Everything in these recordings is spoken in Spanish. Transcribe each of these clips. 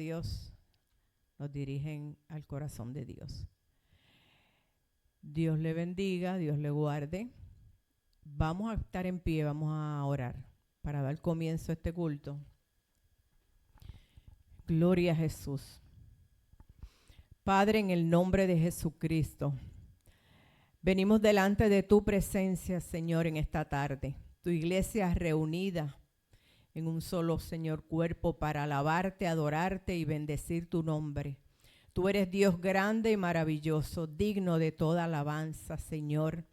Dios nos dirigen al corazón de Dios. Dios le bendiga, Dios le guarde. Vamos a estar en pie, vamos a orar para dar comienzo a este culto. Gloria a Jesús. Padre, en el nombre de Jesucristo, venimos delante de tu presencia, Señor, en esta tarde. Tu iglesia reunida en un solo, Señor, cuerpo para alabarte, adorarte y bendecir tu nombre. Tú eres Dios grande y maravilloso, digno de toda alabanza, Señor.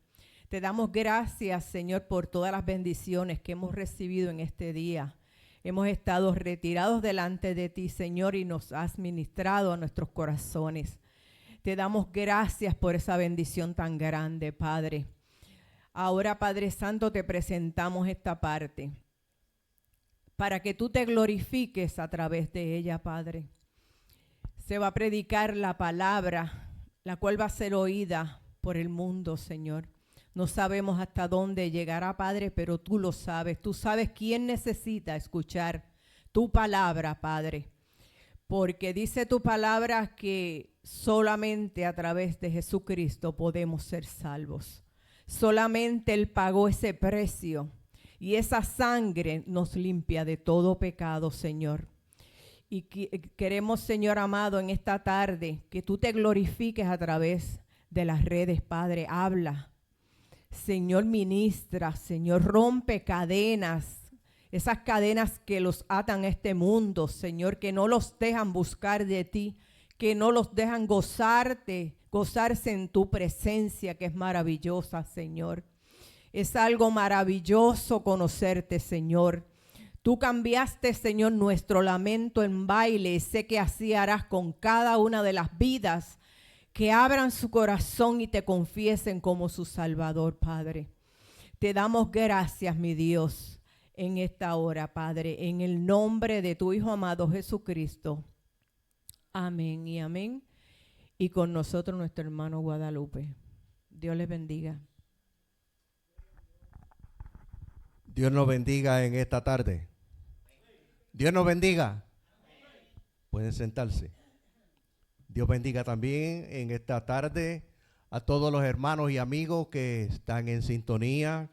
Te damos gracias, Señor, por todas las bendiciones que hemos recibido en este día. Hemos estado retirados delante de ti, Señor, y nos has ministrado a nuestros corazones. Te damos gracias por esa bendición tan grande, Padre. Ahora, Padre Santo, te presentamos esta parte para que tú te glorifiques a través de ella, Padre. Se va a predicar la palabra, la cual va a ser oída por el mundo, Señor. No sabemos hasta dónde llegará, Padre, pero tú lo sabes. Tú sabes quién necesita escuchar tu palabra, Padre. Porque dice tu palabra que solamente a través de Jesucristo podemos ser salvos. Solamente Él pagó ese precio y esa sangre nos limpia de todo pecado, Señor. Y queremos, Señor amado, en esta tarde que tú te glorifiques a través de las redes, Padre. Habla. Señor, ministra, Señor, rompe cadenas, esas cadenas que los atan a este mundo, Señor, que no los dejan buscar de ti, que no los dejan gozarse en tu presencia, que es maravillosa, Señor. Es algo maravilloso conocerte, Señor. Tú cambiaste, Señor, nuestro lamento en baile, y sé que así harás con cada una de las vidas que abran su corazón y te confiesen como su Salvador, Padre. Te damos gracias, mi Dios, en esta hora, Padre, en el nombre de tu Hijo amado Jesucristo. Amén y amén. Y con nosotros nuestro hermano Guadalupe. Dios les bendiga. Dios nos bendiga en esta tarde. Dios nos bendiga. Pueden sentarse. Dios bendiga también en esta tarde a todos los hermanos y amigos que están en sintonía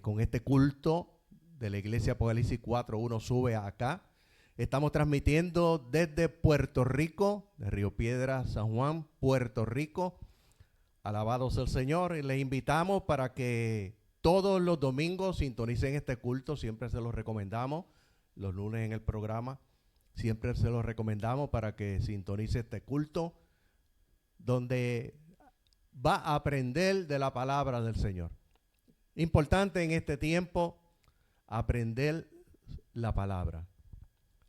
con este culto de la Iglesia Apocalipsis 4.1 sube acá. Estamos transmitiendo desde Puerto Rico, de Río Piedras, San Juan, Puerto Rico. Alabado sea el Señor. Y les invitamos para que todos los domingos sintonicen este culto. Siempre se los recomendamos. Los lunes en el programa. Siempre se los recomendamos para que sintonice este culto, donde va a aprender de la palabra del Señor. Importante en este tiempo aprender la palabra.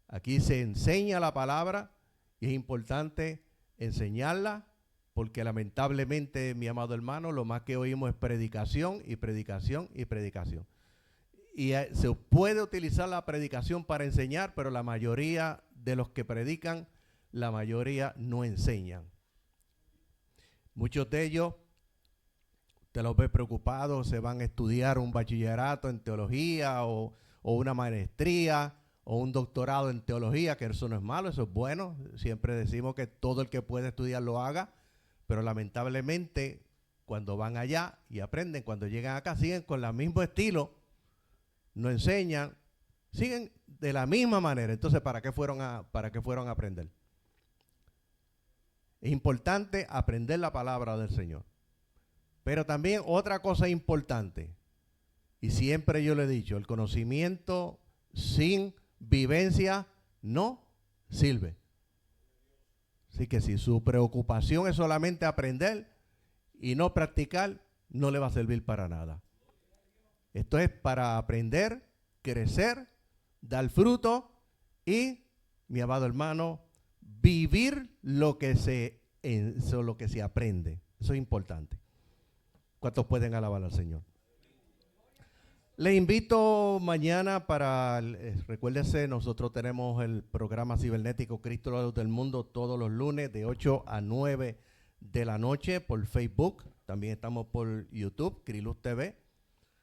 Aquí se enseña la palabra y es importante enseñarla, porque lamentablemente, mi amado hermano, lo más que oímos es predicación y predicación y predicación. Y se puede utilizar la predicación para enseñar, pero la mayoría de los que predican, la mayoría no enseñan. Muchos de ellos, te los ve preocupados, se van a estudiar un bachillerato en teología o una maestría o un doctorado en teología, que eso no es malo, eso es bueno. Siempre decimos que todo el que puede estudiar lo haga, pero lamentablemente cuando van allá y aprenden, cuando llegan acá, siguen con el mismo estilo. No enseñan, siguen de la misma manera. Entonces, ¿para qué fueron a aprender? Es importante aprender la palabra del Señor. Pero también otra cosa importante, y siempre yo le he dicho, el conocimiento sin vivencia no sirve. Así que si su preocupación es solamente aprender y no practicar, no le va a servir para nada. Esto es para aprender, crecer, dar fruto y, mi amado hermano, vivir lo que se aprende. Eso es importante. ¿Cuántos pueden alabar al Señor? Les invito mañana recuérdese, nosotros tenemos el programa cibernético Cristo la Luz del Mundo todos los lunes de 8 a 9 de la noche por Facebook. También estamos por YouTube, Criluz TV.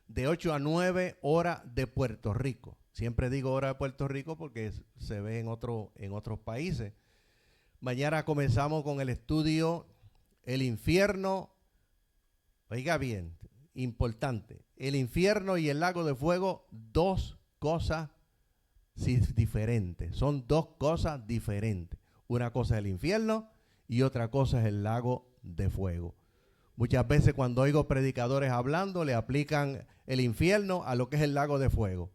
De 8 a 9 horas de Puerto Rico. Siempre digo hora de Puerto Rico porque se ve en otros países. Mañana comenzamos con el estudio El infierno. Oiga bien, importante. El infierno y el lago de fuego, dos cosas diferentes. Son dos cosas diferentes. Una cosa es el infierno y otra cosa es el lago de fuego. Muchas veces cuando oigo predicadores hablando, le aplican el infierno a lo que es el lago de fuego.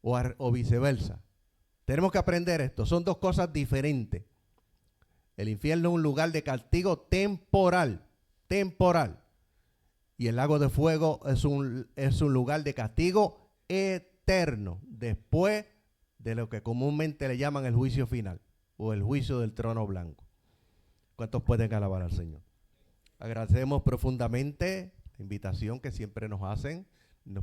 O viceversa. Tenemos que aprender esto. Son dos cosas diferentes. El infierno es un lugar de castigo temporal. Y el lago de fuego es un lugar de castigo eterno. Después de lo que comúnmente le llaman el juicio final. O el juicio del trono blanco. ¿Cuántos pueden alabar al Señor? Agradecemos profundamente la invitación que siempre nos hacen.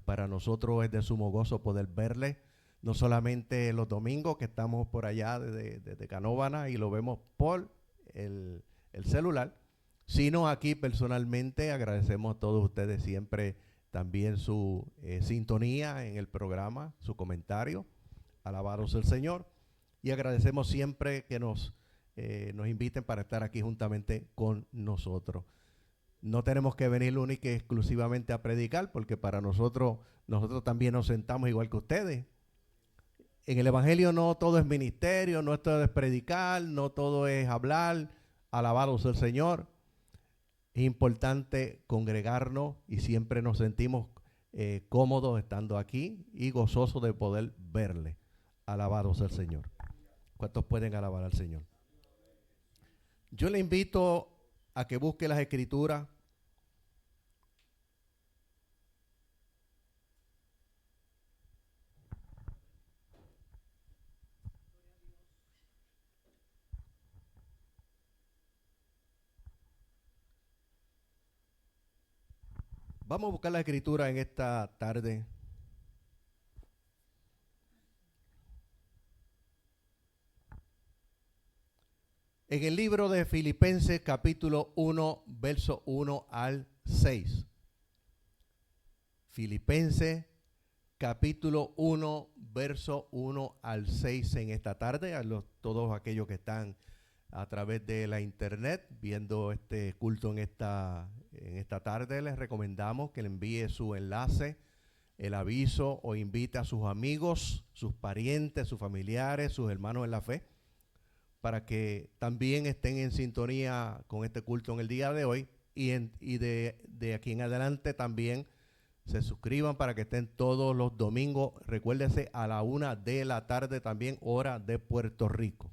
Para nosotros es de sumo gozo poder verles, no solamente los domingos que estamos por allá desde Canóvana y lo vemos por el celular, sino aquí personalmente. Agradecemos a todos ustedes siempre también su sintonía en el programa, su comentario. Alabados el Señor. Y agradecemos siempre que nos inviten para estar aquí juntamente con nosotros. No tenemos que venir única y exclusivamente a predicar, porque para nosotros también nos sentamos igual que ustedes. En el Evangelio no todo es ministerio, no todo es predicar, no todo es hablar. Alabados el Señor. Es importante congregarnos y siempre nos sentimos cómodos estando aquí y gozosos de poder verle. Alabados el Señor. ¿Cuántos pueden alabar al Señor? Yo le invito a que busque las Escrituras. Vamos a buscar la Escritura en esta tarde. En el libro de Filipenses capítulo 1, verso 1 al 6. Filipenses capítulo 1, verso 1 al 6 en esta tarde. Todos aquellos que están a través de la internet viendo este culto en esta tarde, les recomendamos que le envíe su enlace, el aviso, o invite a sus amigos, sus parientes, sus familiares, sus hermanos en la fe, para que también estén en sintonía con este culto en el día de hoy y de aquí en adelante también se suscriban para que estén todos los domingos. Recuérdese, a la 1 de la tarde también, hora de Puerto Rico.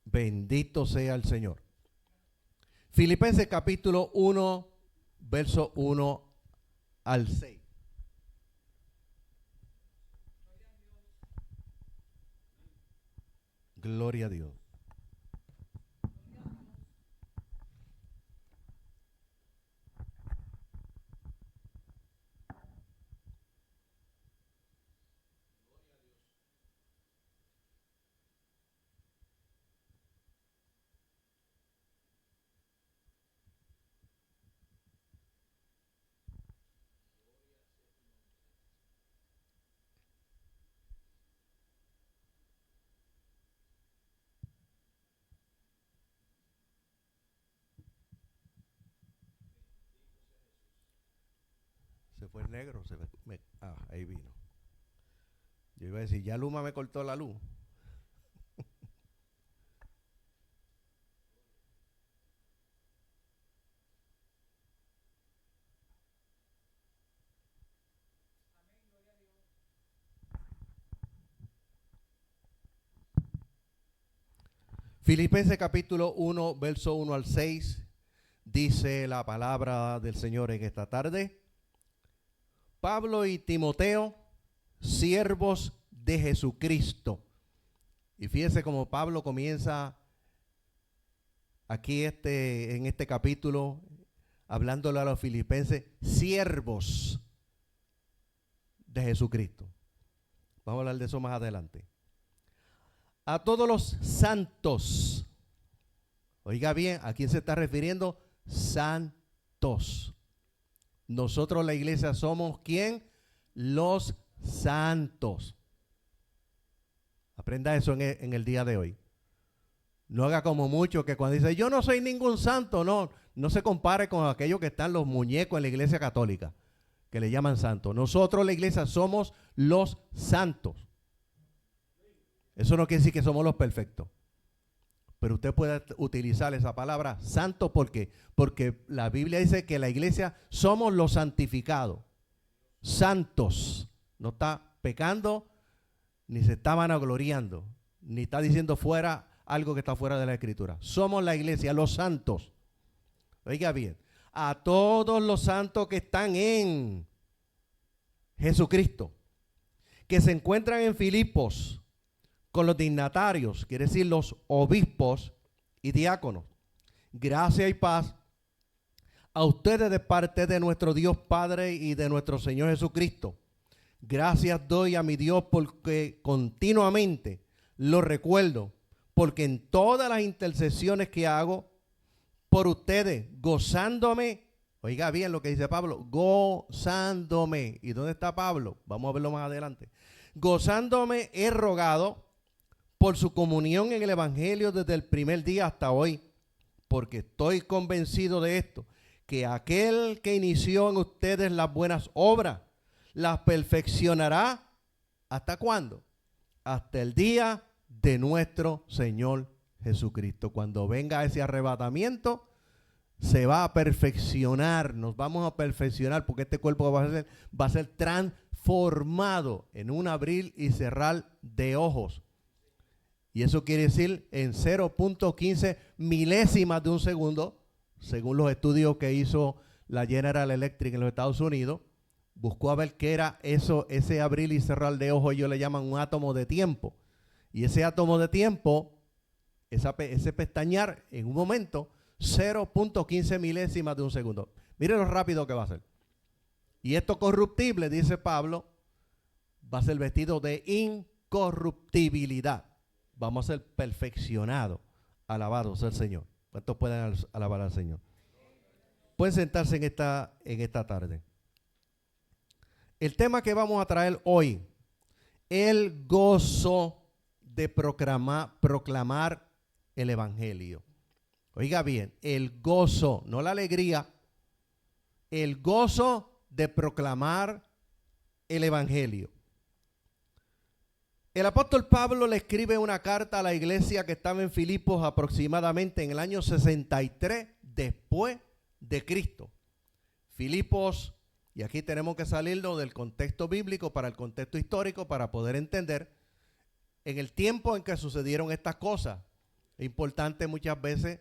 Bendito sea el Señor. Filipenses capítulo 1, verso 1 al 6. Gloria a Dios. Se fue el negro, ahí vino. Yo iba a decir, ya Luma me cortó la luz. Filipenses capítulo 1, verso 1 al 6, dice la palabra del Señor en esta tarde. Pablo y Timoteo, siervos de Jesucristo. Y fíjese cómo Pablo comienza aquí en este capítulo hablándole a los filipenses, siervos de Jesucristo. Vamos a hablar de eso más adelante. A todos los santos. Oiga bien, ¿a quién se está refiriendo? Santos. Nosotros la iglesia somos ¿quién? los santos. Aprenda eso en el día de hoy. No haga como muchos que cuando dice yo no soy ningún santo, no se compare con aquellos que están los muñecos en la iglesia católica, que le llaman santos. Nosotros la iglesia somos los santos. Eso no quiere decir que somos los perfectos. Pero usted puede utilizar esa palabra santo porque la Biblia dice que la iglesia somos los santificados. Santos. No está pecando, ni se está vanagloriando, ni está diciendo fuera algo que está fuera de la escritura. Somos la iglesia, los santos. Oiga bien, a todos los santos que están en Jesucristo, que se encuentran en Filipos con los dignatarios, quiere decir los obispos y diáconos. Gracia y paz a ustedes de parte de nuestro Dios Padre y de nuestro Señor Jesucristo. Gracias doy a mi Dios porque continuamente lo recuerdo, porque en todas las intercesiones que hago por ustedes, gozándome, oiga bien lo que dice Pablo, gozándome. ¿Y dónde está Pablo? Vamos a verlo más adelante. Gozándome he rogado por su comunión en el Evangelio desde el primer día hasta hoy, porque estoy convencido de esto, que aquel que inició en ustedes las buenas obras, las perfeccionará, ¿hasta cuándo? Hasta el día de nuestro Señor Jesucristo. Cuando venga ese arrebatamiento, se va a perfeccionar, nos vamos a perfeccionar, porque este cuerpo va a ser transformado en un abrir y cerrar de ojos. Y eso quiere decir en 0.15 milésimas de un segundo, según los estudios que hizo la General Electric en los Estados Unidos. Buscó a ver qué era eso, ese abrir y cerrar de ojos. Ellos le llaman un átomo de tiempo. Y ese átomo de tiempo, ese pestañear en un momento, 0.15 milésimas de un segundo. Mire lo rápido que va a ser. Y esto corruptible, dice Pablo, va a ser vestido de incorruptibilidad. Vamos a ser perfeccionados. Alabado sea el Señor. ¿Cuántos pueden alabar al Señor? Pueden sentarse en esta tarde. El tema que vamos a traer hoy, el gozo de proclamar el Evangelio. Oiga bien, el gozo, no la alegría, el gozo de proclamar el Evangelio. El apóstol Pablo le escribe una carta a la iglesia que estaba en Filipos aproximadamente en el año 63 después de Cristo. Filipos, y aquí tenemos que salirnos del contexto bíblico para el contexto histórico para poder entender en el tiempo en que sucedieron estas cosas. Es importante muchas veces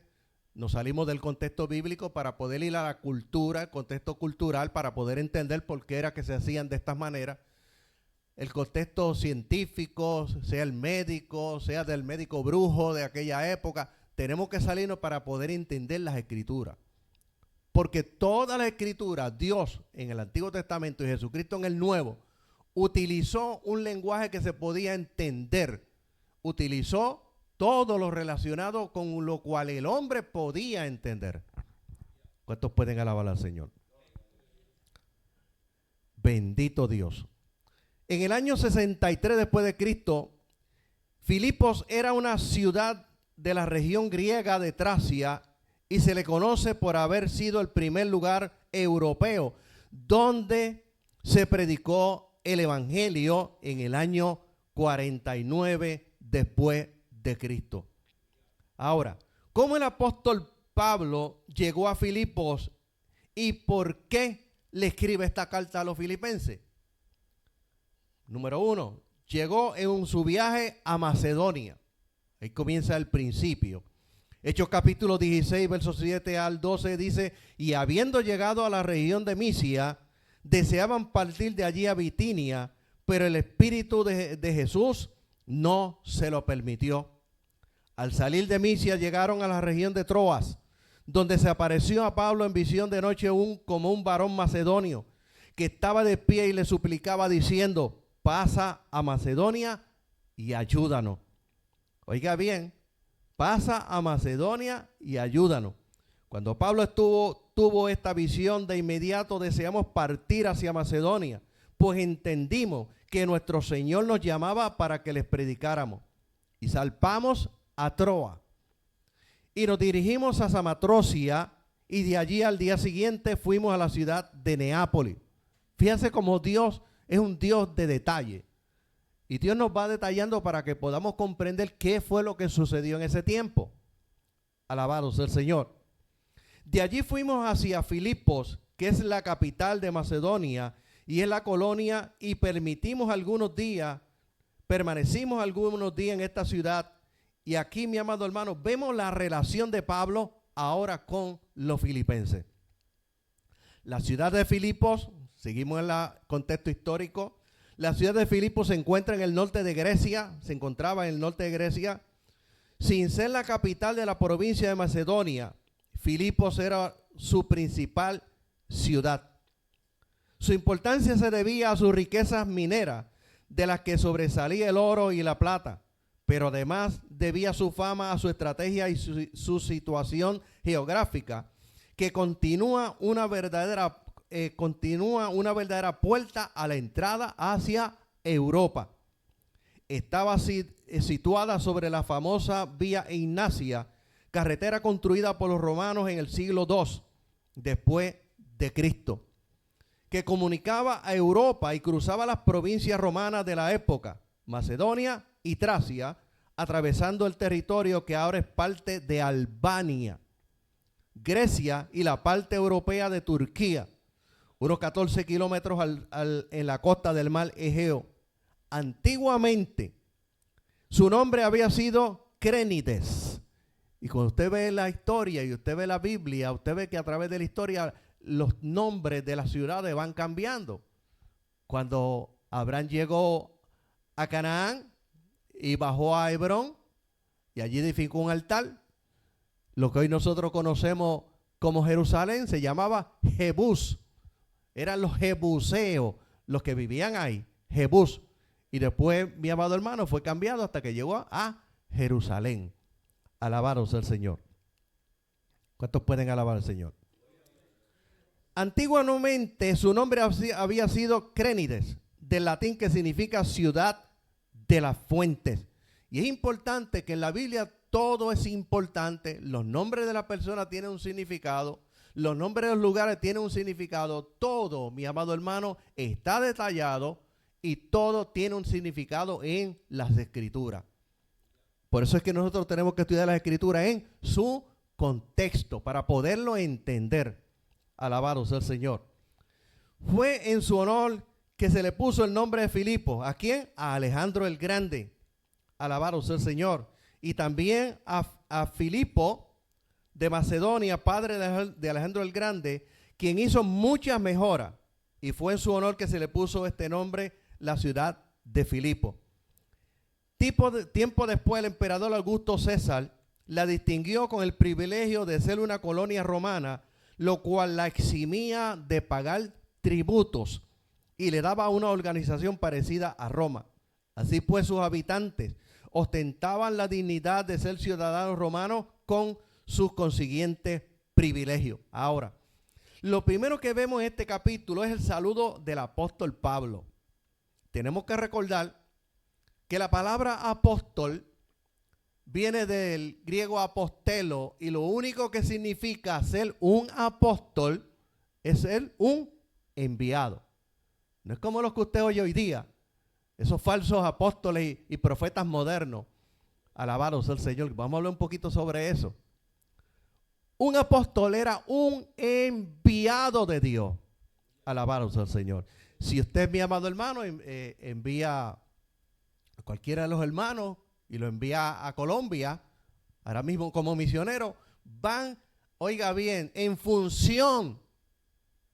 nos salimos del contexto bíblico para poder ir a la cultura, el contexto cultural, para poder entender por qué era que se hacían de estas maneras. El contexto científico, sea el médico, sea del médico brujo de aquella época, tenemos que salirnos para poder entender las escrituras. Porque todas las escrituras, Dios en el Antiguo Testamento y Jesucristo en el Nuevo, utilizó un lenguaje que se podía entender. Utilizó todo lo relacionado con lo cual el hombre podía entender. ¿Cuántos pueden alabar al Señor? Bendito Dios. En el año 63 después de Cristo, Filipos era una ciudad de la región griega de Tracia y se le conoce por haber sido el primer lugar europeo donde se predicó el Evangelio en el año 49 después de Cristo. Ahora, ¿cómo el apóstol Pablo llegó a Filipos y por qué le escribe esta carta a los filipenses? Número 1, llegó en su viaje a Macedonia. Ahí comienza el principio. Hechos capítulo 16, versos 7 al 12 dice, y habiendo llegado a la región de Misia, deseaban partir de allí a Bitinia, pero el Espíritu de Jesús no se lo permitió. Al salir de Misia llegaron a la región de Troas, donde se apareció a Pablo en visión de noche como un varón macedonio, que estaba de pie y le suplicaba diciendo, pasa a Macedonia y ayúdanos. Oiga bien, pasa a Macedonia y ayúdanos. Cuando Pablo tuvo esta visión, de inmediato deseamos partir hacia Macedonia, pues entendimos que nuestro Señor nos llamaba para que les predicáramos. Y zarpamos a Troa. Y nos dirigimos a Samatrocia, y de allí al día siguiente fuimos a la ciudad de Neápolis. Fíjense cómo Dios es un Dios de detalle. Y Dios nos va detallando para que podamos comprender qué fue lo que sucedió en ese tiempo. Alabado sea el Señor. De allí fuimos hacia Filipos, que es la capital de Macedonia y es la colonia, y permanecimos algunos días en esta ciudad. Y aquí, mi amado hermano, vemos la relación de Pablo ahora con los filipenses. La ciudad de Filipos, seguimos en el contexto histórico, la ciudad de Filipos se encuentra en el norte de Grecia, se encontraba en el norte de Grecia, sin ser la capital de la provincia de Macedonia. Filipos era su principal ciudad. Su importancia se debía a sus riquezas mineras, de las que sobresalía el oro y la plata, pero además debía su fama a su estrategia y su situación geográfica, que continúa una verdadera puerta a la entrada hacia Europa. Estaba situada sobre la famosa Vía Ignacia, carretera construida por los romanos en el siglo II después de Cristo, que comunicaba a Europa y cruzaba las provincias romanas de la época, Macedonia y Tracia, atravesando el territorio que ahora es parte de Albania, Grecia y la parte europea de Turquía, unos 14 kilómetros en la costa del mar Egeo. Antiguamente, su nombre había sido Crénides. Y cuando usted ve la historia y usted ve la Biblia, usted ve que a través de la historia los nombres de las ciudades van cambiando. Cuando Abraham llegó a Canaán y bajó a Hebrón y allí edificó un altar, lo que hoy nosotros conocemos como Jerusalén se llamaba Jebús. Eran los jebuseos los que vivían ahí, Jebús. Y después, mi amado hermano, fue cambiado hasta que llegó a Jerusalén. Alabado sea el Señor. ¿Cuántos pueden alabar al Señor? Antiguamente su nombre había sido Crénides, del latín que significa ciudad de las fuentes. Y es importante que en la Biblia todo es importante. Los nombres de la persona tienen un significado. Los nombres de los lugares tienen un significado. Todo, mi amado hermano, está detallado y todo tiene un significado en las Escrituras. Por eso es que nosotros tenemos que estudiar las Escrituras en su contexto para poderlo entender. Alabado sea el Señor. Fue en su honor que se le puso el nombre de Filipos. ¿A quién? A Alejandro el Grande. Alabado sea el Señor. Y también a Filipo de Macedonia, padre de Alejandro el Grande, quien hizo muchas mejoras. Y fue en su honor que se le puso este nombre, la ciudad de Filipo. Tiempo después, el emperador Augusto César la distinguió con el privilegio de ser una colonia romana, lo cual la eximía de pagar tributos y le daba una organización parecida a Roma. Así pues, sus habitantes ostentaban la dignidad de ser ciudadanos romanos con sus consiguientes privilegios. Ahora, lo primero que vemos en este capítulo es el saludo del apóstol Pablo. Tenemos que recordar que la palabra apóstol viene del griego apostelo, y lo único que significa ser un apóstol es ser un enviado. No es como los que usted oye hoy día, esos falsos apóstoles y profetas modernos. Alabado sea el Señor. Vamos a hablar un poquito sobre eso. Un apóstol era un enviado de Dios. Alabado sea el Señor. Si usted, mi amado hermano, envía a cualquiera de los hermanos y lo envía a Colombia, ahora mismo como misionero, van, oiga bien, en función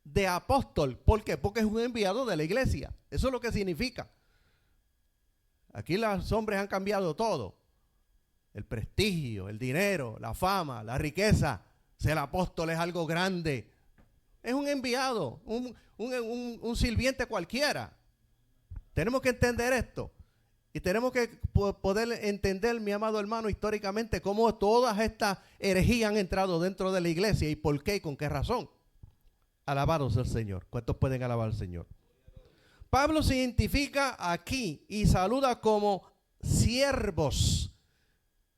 de apóstol. ¿Por qué? Porque es un enviado de la iglesia. Eso es lo que significa. Aquí los hombres han cambiado todo. El prestigio, el dinero, la fama, la riqueza. Ser apóstol es algo grande. Es un enviado, un sirviente cualquiera. Tenemos que entender esto. Y tenemos que poder entender, mi amado hermano, históricamente cómo todas estas herejías han entrado dentro de la iglesia y por qué y con qué razón. Alabado sea el Señor. ¿Cuántos pueden alabar al Señor? Pablo se identifica aquí y saluda como siervos,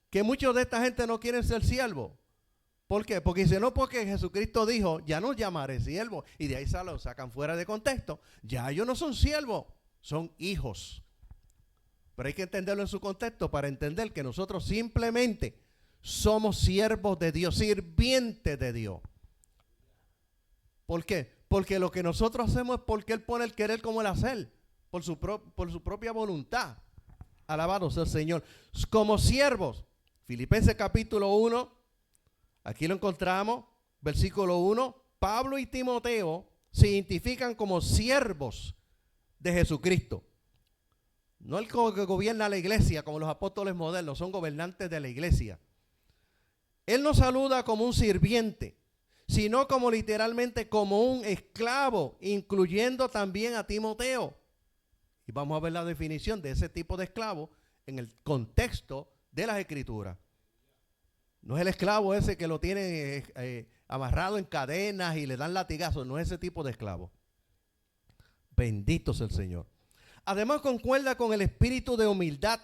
que muchos de esta gente no quieren ser siervos. ¿Por qué? Porque dice, no, porque Jesucristo dijo, ya no llamaré siervos, y de ahí lo sacan fuera de contexto. Ya ellos no son siervos, son hijos. Pero hay que entenderlo en su contexto para entender que nosotros simplemente somos siervos de Dios, sirvientes de Dios. ¿Por qué? Porque lo que nosotros hacemos es porque Él pone el querer como el hacer, por su propia voluntad. Alabado sea el Señor. Como siervos, Filipenses capítulo 1, aquí lo encontramos, versículo 1, Pablo y Timoteo se identifican como siervos de Jesucristo. No el que gobierna la iglesia como los apóstoles modernos, son gobernantes de la iglesia. Él nos saluda como un sirviente, sino como literalmente como un esclavo, incluyendo también a Timoteo. Y vamos a ver la definición de ese tipo de esclavo en el contexto de las Escrituras. No es el esclavo ese que lo tiene amarrado en cadenas y le dan latigazos, no es ese tipo de esclavo. Bendito sea el Señor. Además concuerda con el espíritu de humildad,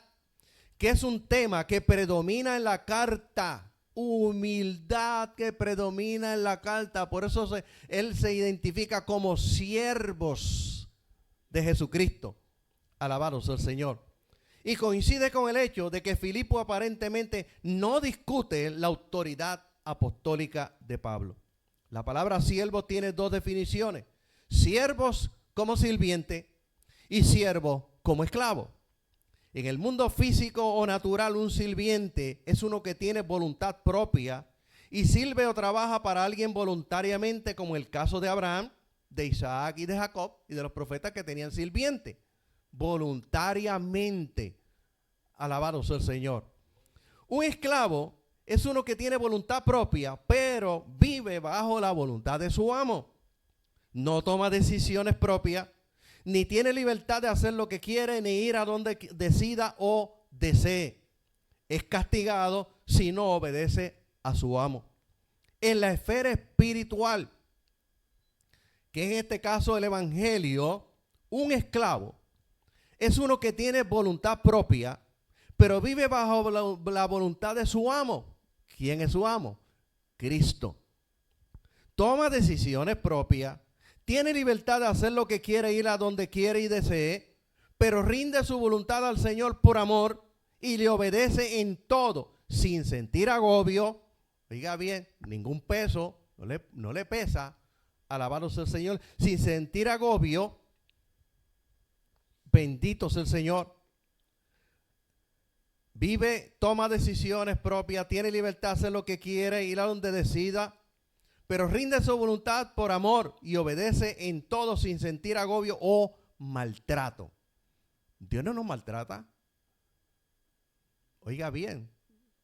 que es un tema que predomina en la carta. Humildad que predomina en la carta. Por eso él se identifica como siervos de Jesucristo. Alabado sea el Señor. Y coincide con el hecho de que Filipo aparentemente no discute la autoridad apostólica de Pablo. La palabra siervo tiene dos definiciones: siervos como sirviente y siervo como esclavo. En el mundo físico o natural, un sirviente es uno que tiene voluntad propia y sirve o trabaja para alguien voluntariamente, como el caso de Abraham, de Isaac y de Jacob y de los profetas que tenían sirviente. Voluntariamente. Alabado sea el Señor. Un esclavo es uno que tiene voluntad propia, pero vive bajo la voluntad de su amo. No toma decisiones propias, ni tiene libertad de hacer lo que quiere, ni ir a donde decida o desee. Es castigado si no obedece a su amo. En la esfera espiritual, que en este caso el evangelio, un esclavo es uno que tiene voluntad propia, pero vive bajo la voluntad de su amo. ¿Quién es su amo? Cristo. Toma decisiones propias, tiene libertad de hacer lo que quiere, ir a donde quiere y desee, pero rinde su voluntad al Señor por amor y le obedece en todo, sin sentir agobio. Oiga bien, ningún peso, no le pesa. Alabado sea el Señor, sin sentir agobio. Bendito sea el Señor. Vive, toma decisiones propias, tiene libertad de hacer lo que quiere, ir a donde decida, pero rinde su voluntad por amor y obedece en todo sin sentir agobio o maltrato. Dios no nos maltrata. Oiga bien,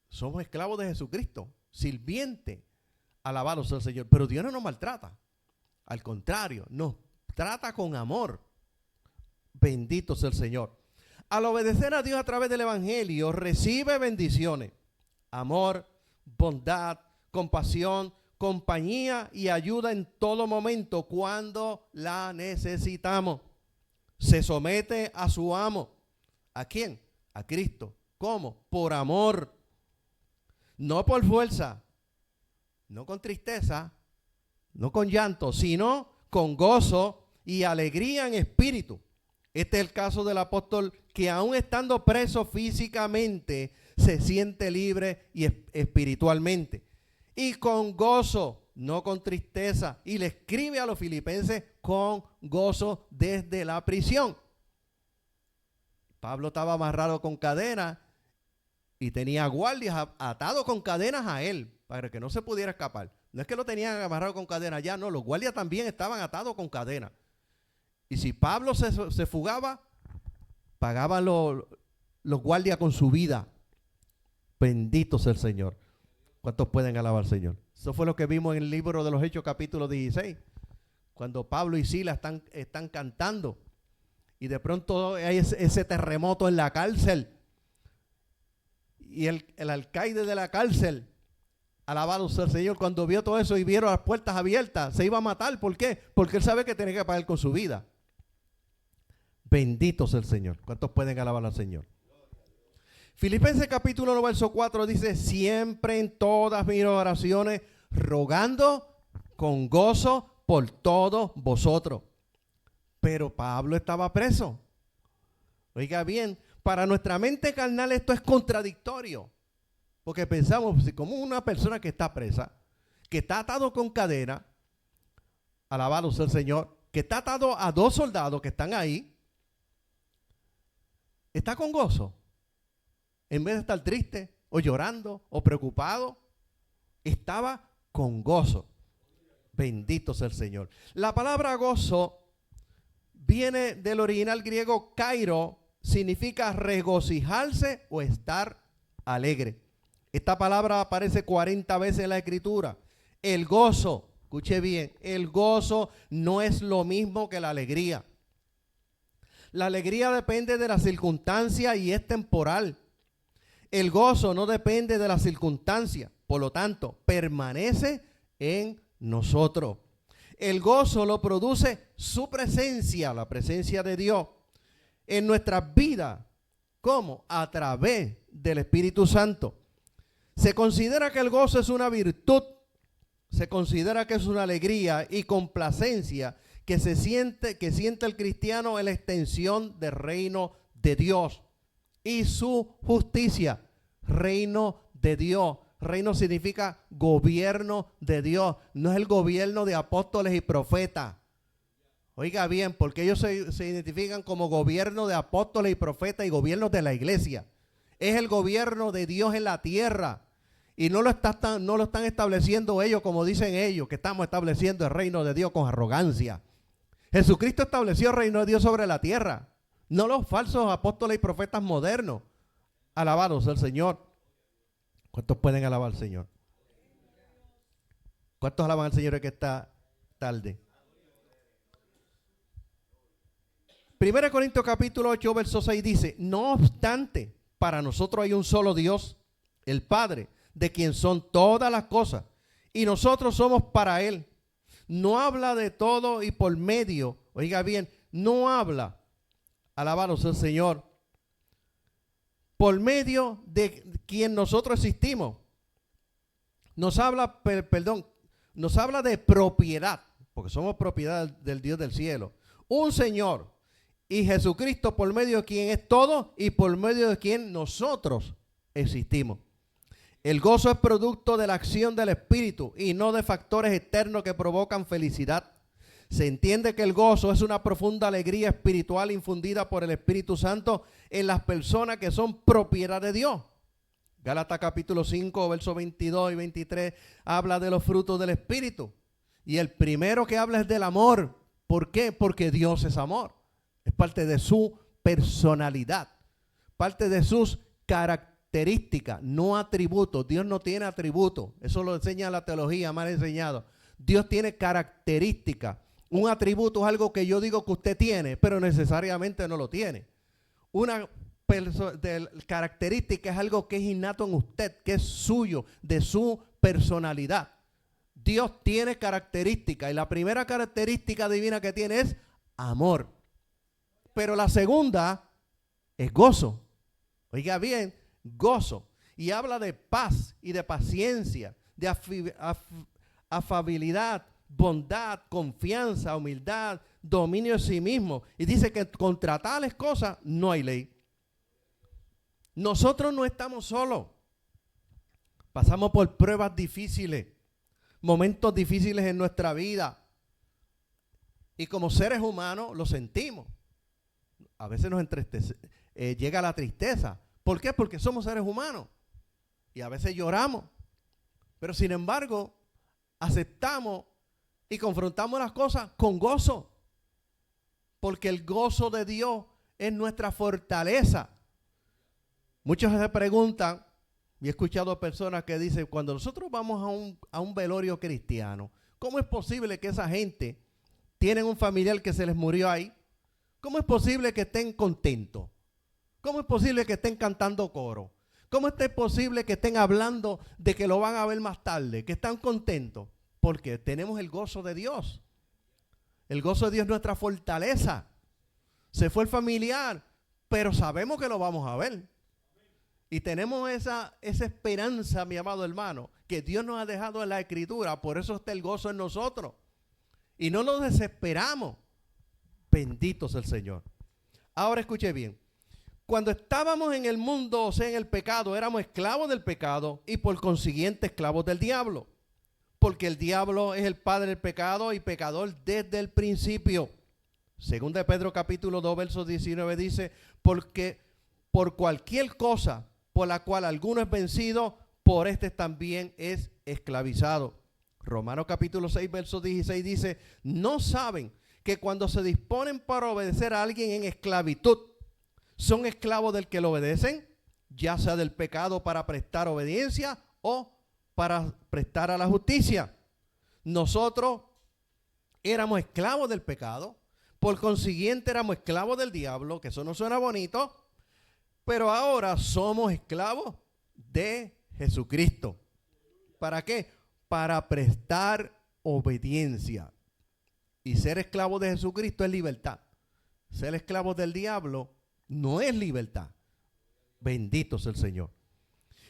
somos esclavos de Jesucristo, sirviente. Alabado sea el Señor. Pero Dios no nos maltrata. Al contrario, nos trata con amor. Bendito sea el Señor. Al obedecer a Dios a través del evangelio, recibe bendiciones, amor, bondad, compasión, compañía y ayuda en todo momento cuando la necesitamos. Se somete a su amo. ¿A quién? A Cristo. ¿Cómo? Por amor. No por fuerza, no con tristeza, no con llanto, sino con gozo y alegría en espíritu. Este es el caso del apóstol que aún estando preso físicamente se siente libre y espiritualmente. Y con gozo, no con tristeza. Y le escribe a los filipenses con gozo desde la prisión. Pablo estaba amarrado con cadenas y tenía guardias atados con cadenas a él para que no se pudiera escapar. No es que lo tenían amarrado con cadenas ya, no, los guardias también estaban atados con cadenas. Y si Pablo se fugaba, pagaban los guardias con su vida. Bendito sea el Señor. ¿Cuántos pueden alabar al Señor? Eso fue lo que vimos en el libro de los Hechos capítulo 16. Cuando Pablo y Silas están cantando. Y de pronto hay ese terremoto en la cárcel. Y el alcaide de la cárcel, alabado sea el Señor, cuando vio todo eso y vieron las puertas abiertas, se iba a matar. ¿Por qué? Porque él sabe que tenía que pagar con su vida. Bendito sea el Señor. ¿Cuántos pueden alabar al Señor? Filipenses capítulo 1, verso 4 dice, siempre en todas mis oraciones, rogando con gozo por todos vosotros. Pero Pablo estaba preso. Oiga bien, para nuestra mente carnal esto es contradictorio. Porque pensamos, como una persona que está presa, que está atado con cadena, alabado sea el Señor, que está atado a 2 soldados que están ahí, está con gozo. En vez de estar triste o llorando o preocupado, estaba con gozo. Bendito sea el Señor. La palabra gozo viene del original griego kairo, significa regocijarse o estar alegre. Esta palabra aparece 40 veces en la Escritura. El gozo, escuche bien, el gozo no es lo mismo que la alegría. La alegría depende de la circunstancia y es temporal. El gozo no depende de la circunstancia, por lo tanto, permanece en nosotros. El gozo lo produce su presencia, la presencia de Dios, en nuestras vidas. ¿Cómo? A través del Espíritu Santo. Se considera que el gozo es una virtud, se considera que es una alegría y complacencia que siente el cristiano en la extensión del reino de Dios y su justicia. Reino de Dios. Reino significa gobierno de Dios. No es el gobierno de apóstoles y profetas. Oiga bien, porque ellos se identifican como gobierno de apóstoles y profetas y gobierno de la iglesia. Es el gobierno de Dios en la tierra. Y no lo están estableciendo ellos como dicen ellos, que estamos estableciendo el reino de Dios con arrogancia. Jesucristo estableció el reino de Dios sobre la tierra. No los falsos apóstoles y profetas modernos. Alabado sea el Señor. ¿Cuántos pueden alabar al Señor? ¿Cuántos alaban al Señor que está tarde? 1 Corintios capítulo 8, verso 6 dice, no obstante, para nosotros hay un solo Dios, el Padre, de quien son todas las cosas, y nosotros somos para Él. No habla de todo y por medio, oiga bien, no habla, alabado sea el Señor, por medio de quien nosotros existimos. Nos habla, nos habla de propiedad, porque somos propiedad del Dios del cielo. Un Señor y Jesucristo por medio de quien es todo y por medio de quien nosotros existimos. El gozo es producto de la acción del Espíritu y no de factores externos que provocan felicidad. Se entiende que el gozo es una profunda alegría espiritual infundida por el Espíritu Santo en las personas que son propiedad de Dios. Gálatas capítulo 5, versos 22 y 23 habla de los frutos del Espíritu. Y el primero que habla es del amor. ¿Por qué? Porque Dios es amor. Es parte de su personalidad, parte de sus características, no atributos. Dios no tiene atributos. Eso lo enseña la teología mal enseñado. Dios tiene características. Un atributo es algo que yo digo que usted tiene, pero necesariamente no lo tiene. Una característica es algo que es innato en usted, que es suyo, de su personalidad. Dios tiene características y la primera característica divina que tiene es amor. Pero la segunda es gozo. Oiga bien, gozo. Y habla de paz y de paciencia, de afabilidad, bondad, confianza, humildad, dominio de sí mismo. Y dice que contra tales cosas no hay ley. Nosotros no estamos solos. Pasamos por pruebas difíciles, momentos difíciles en nuestra vida. Y como seres humanos lo sentimos. A veces nos entristece, llega la tristeza. ¿Por qué? Porque somos seres humanos. Y a veces lloramos. Pero sin embargo, aceptamos y confrontamos las cosas con gozo. Porque el gozo de Dios es nuestra fortaleza. Muchos se preguntan, y he escuchado personas que dicen, cuando nosotros vamos a un velorio cristiano, ¿cómo es posible que esa gente tienen un familiar que se les murió ahí? ¿Cómo es posible que estén contentos? ¿Cómo es posible que estén cantando coro? ¿Cómo es posible que estén hablando de que lo van a ver más tarde, que están contentos? Porque tenemos el gozo de Dios. El gozo de Dios es nuestra fortaleza. se fue el familiar, pero sabemos que lo vamos a ver. Y tenemos esa esperanza, mi amado hermano, que Dios nos ha dejado en la Escritura, por eso está el gozo en nosotros. Y no nos desesperamos. Bendito sea el Señor. Ahora escuche bien. Cuando estábamos en el mundo, o sea, en el pecado, éramos esclavos del pecado y por consiguiente esclavos del diablo. Porque el diablo es el padre del pecado y pecador desde el principio. Segunda de Pedro capítulo 2, verso 19 dice, porque por cualquier cosa por la cual alguno es vencido, por este también es esclavizado. Romanos capítulo 6, verso 16 dice, ¿no saben que cuando se disponen para obedecer a alguien en esclavitud, son esclavos del que lo obedecen? Ya sea del pecado para prestar obediencia o para prestar a la justicia. Nosotros éramos esclavos del pecado, por consiguiente éramos esclavos del diablo, que eso no suena bonito, pero ahora somos esclavos de Jesucristo. ¿Para qué? Para prestar obediencia. Y ser esclavo de Jesucristo es libertad. Ser esclavo del diablo no es libertad. Bendito sea el Señor.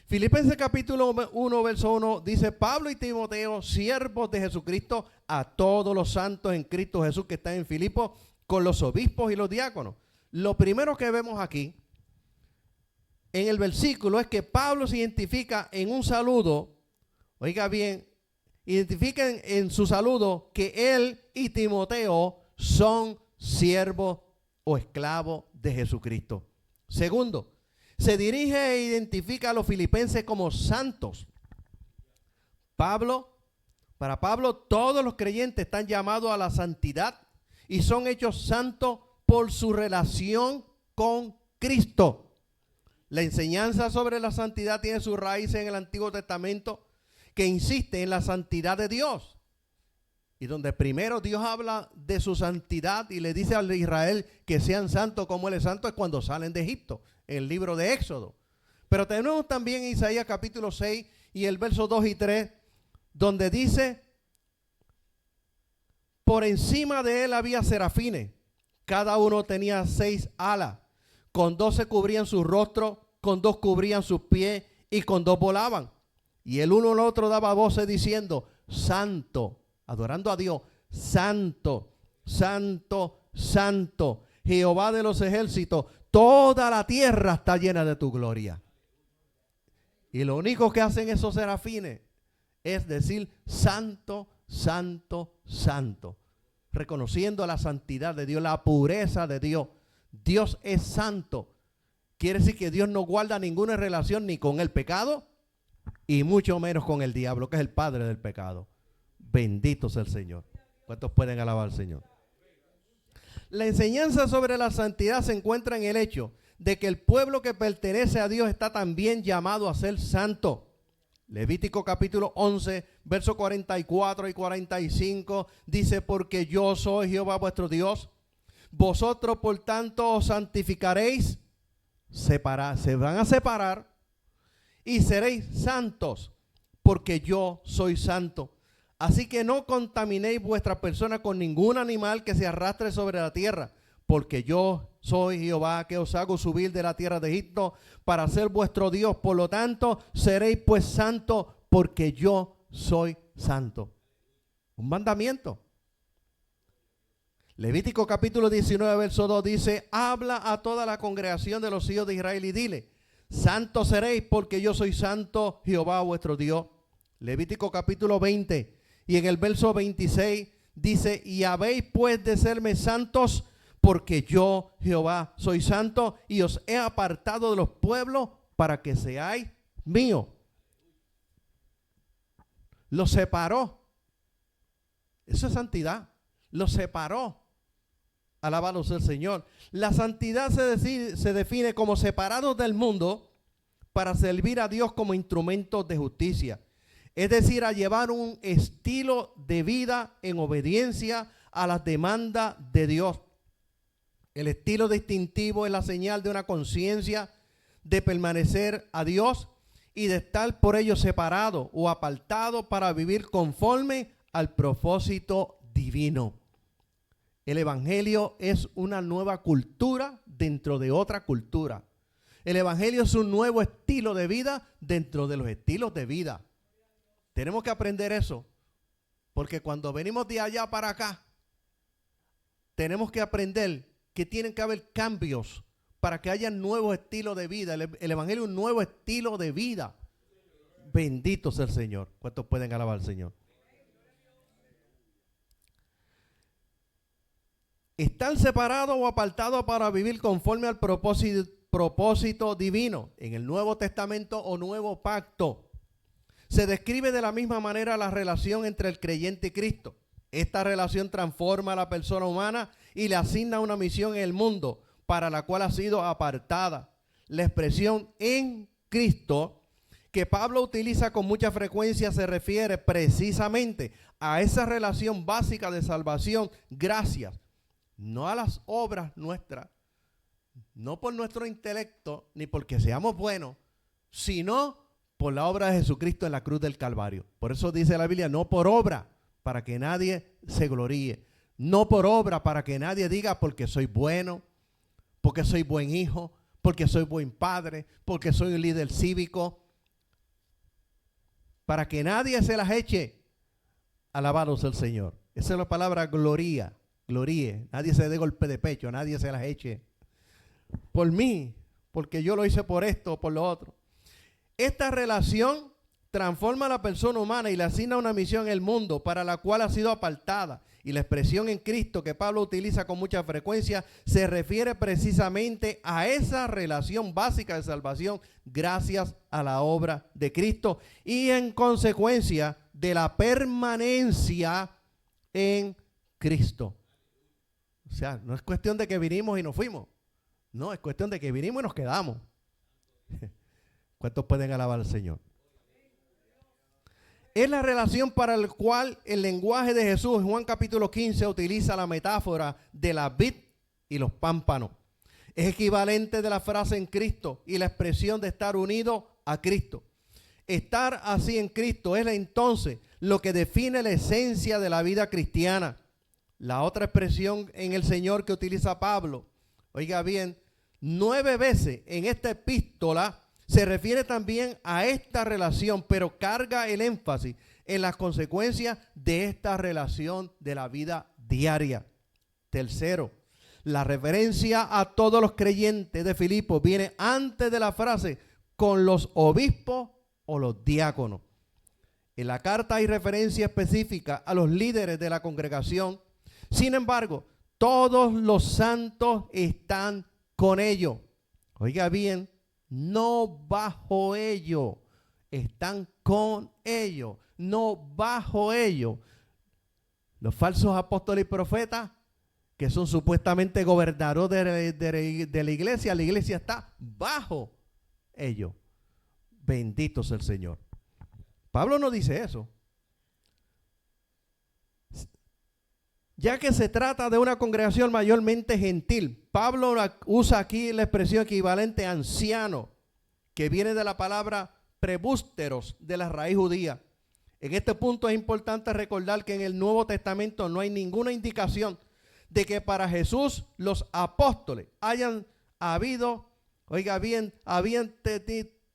Filipenses capítulo 1, verso 1 dice, Pablo y Timoteo, siervos de Jesucristo, a todos los santos en Cristo Jesús que están en Filipos, con los obispos y los diáconos. Lo primero que vemos aquí, en el versículo, es que Pablo se identifica en un saludo, oiga bien, identifica en su saludo que él y Timoteo son siervos o esclavos de Jesucristo. Segundo, se dirige e identifica a los filipenses como santos. Para Pablo, todos los creyentes están llamados a la santidad y son hechos santos por su relación con Cristo. La enseñanza sobre la santidad tiene su raíz en el Antiguo Testamento, que insiste en la santidad de Dios. Y donde primero Dios habla de su santidad y le dice a Israel que sean santos como Él es santo, es cuando salen de Egipto, en el libro de Éxodo. Pero tenemos también Isaías capítulo 6 y el verso 2 y 3, donde dice, por encima de él había serafines, cada uno tenía 6 alas, con 2 se cubrían su rostro, con 2 cubrían sus pies y con 2 volaban. Y el uno al otro daba voces diciendo, santo, adorando a Dios, santo, santo, santo, Jehová de los ejércitos, toda la tierra está llena de tu gloria. Y lo único que hacen esos serafines es decir, santo, santo, santo, reconociendo la santidad de Dios, la pureza de Dios. Dios es santo. Quiere decir que Dios no guarda ninguna relación ni con el pecado y mucho menos con el diablo, que es el padre del pecado. Bendito sea el Señor. ¿Cuántos pueden alabar al Señor? La enseñanza sobre la santidad se encuentra en el hecho de que el pueblo que pertenece a Dios está también llamado a ser santo. Levítico capítulo 11, versos 44 y 45 dice, porque yo soy Jehová vuestro Dios. Vosotros por tanto os santificaréis, se van a separar y seréis santos, porque yo soy santo. Así que no contaminéis vuestra persona con ningún animal que se arrastre sobre la tierra, porque yo soy Jehová que os hago subir de la tierra de Egipto para ser vuestro Dios. Por lo tanto, seréis pues santos, porque yo soy santo. Un mandamiento. Levítico capítulo 19, verso 2 dice, habla a toda la congregación de los hijos de Israel y dile, santos seréis porque yo soy santo, Jehová vuestro Dios. Levítico capítulo 20 y en el verso 26 dice, y habéis pues de serme santos porque yo, Jehová, soy santo y os he apartado de los pueblos para que seáis míos. Los separó. Eso es santidad. Los separó. Alabado sea el Señor. La santidad se define como separados del mundo para servir a Dios como instrumentos de justicia. Es decir, a llevar un estilo de vida en obediencia a las demandas de Dios. El estilo distintivo es la señal de una conciencia de permanecer a Dios y de estar por ello separado o apartado para vivir conforme al propósito divino. El evangelio es una nueva cultura dentro de otra cultura. El evangelio es un nuevo estilo de vida dentro de los estilos de vida. Tenemos que aprender eso, porque cuando venimos de allá para acá, tenemos que aprender que tienen que haber cambios para que haya nuevos estilos de vida. El evangelio es un nuevo estilo de vida. Bendito sea el Señor. ¿Cuántos pueden alabar al Señor? Están separados o apartados para vivir conforme al propósito divino. En el Nuevo Testamento o Nuevo Pacto se describe de la misma manera la relación entre el creyente y Cristo. Esta relación transforma a la persona humana y le asigna una misión en el mundo para la cual ha sido apartada. La expresión en Cristo que Pablo utiliza con mucha frecuencia se refiere precisamente a esa relación básica de salvación, gracias, no a las obras nuestras, no por nuestro intelecto, ni porque seamos buenos, sino por la obra de Jesucristo en la cruz del Calvario. Por eso dice la Biblia, no por obra, para que nadie se gloríe. No por obra, para que nadie diga porque soy bueno, porque soy buen hijo, porque soy buen padre, porque soy un líder cívico. Para que nadie se las eche, alabado sea el Señor. Esa es la palabra gloria, gloríe. Nadie se dé golpe de pecho, nadie se las eche. Por mí, porque yo lo hice por esto o por lo otro. Esta relación transforma a la persona humana y le asigna una misión en el mundo para la cual ha sido apartada. Y la expresión en Cristo que Pablo utiliza con mucha frecuencia se refiere precisamente a esa relación básica de salvación gracias a la obra de Cristo y en consecuencia de la permanencia en Cristo. O sea, no es cuestión de que vinimos y nos fuimos. No, es cuestión de que vinimos y nos quedamos. ¿Cuántos pueden alabar al Señor? Es la relación para la cual el lenguaje de Jesús en Juan capítulo 15 utiliza la metáfora de la vid y los pámpanos. Es equivalente de la frase en Cristo y la expresión de estar unido a Cristo. Estar así en Cristo es entonces lo que define la esencia de la vida cristiana. La otra expresión en el Señor que utiliza Pablo, oiga bien, 9 veces en esta epístola se refiere también a esta relación, pero carga el énfasis en las consecuencias de esta relación de la vida diaria. Tercero, la referencia a todos los creyentes de Filipos viene antes de la frase con los obispos o los diáconos. En la carta hay referencia específica a los líderes de la congregación. Sin embargo, todos los santos están con ellos. Oiga bien, no bajo ellos, están con ellos, no bajo ellos. Los falsos apóstoles y profetas, que son supuestamente gobernadores de la iglesia está bajo ellos. Bendito sea el Señor. Pablo no dice eso. Ya que se trata de una congregación mayormente gentil, Pablo usa aquí la expresión equivalente a anciano, que viene de la palabra prebústeros, de la raíz judía. En este punto es importante recordar que en el Nuevo Testamento no hay ninguna indicación de que para Jesús los apóstoles hayan habido, oiga bien, habían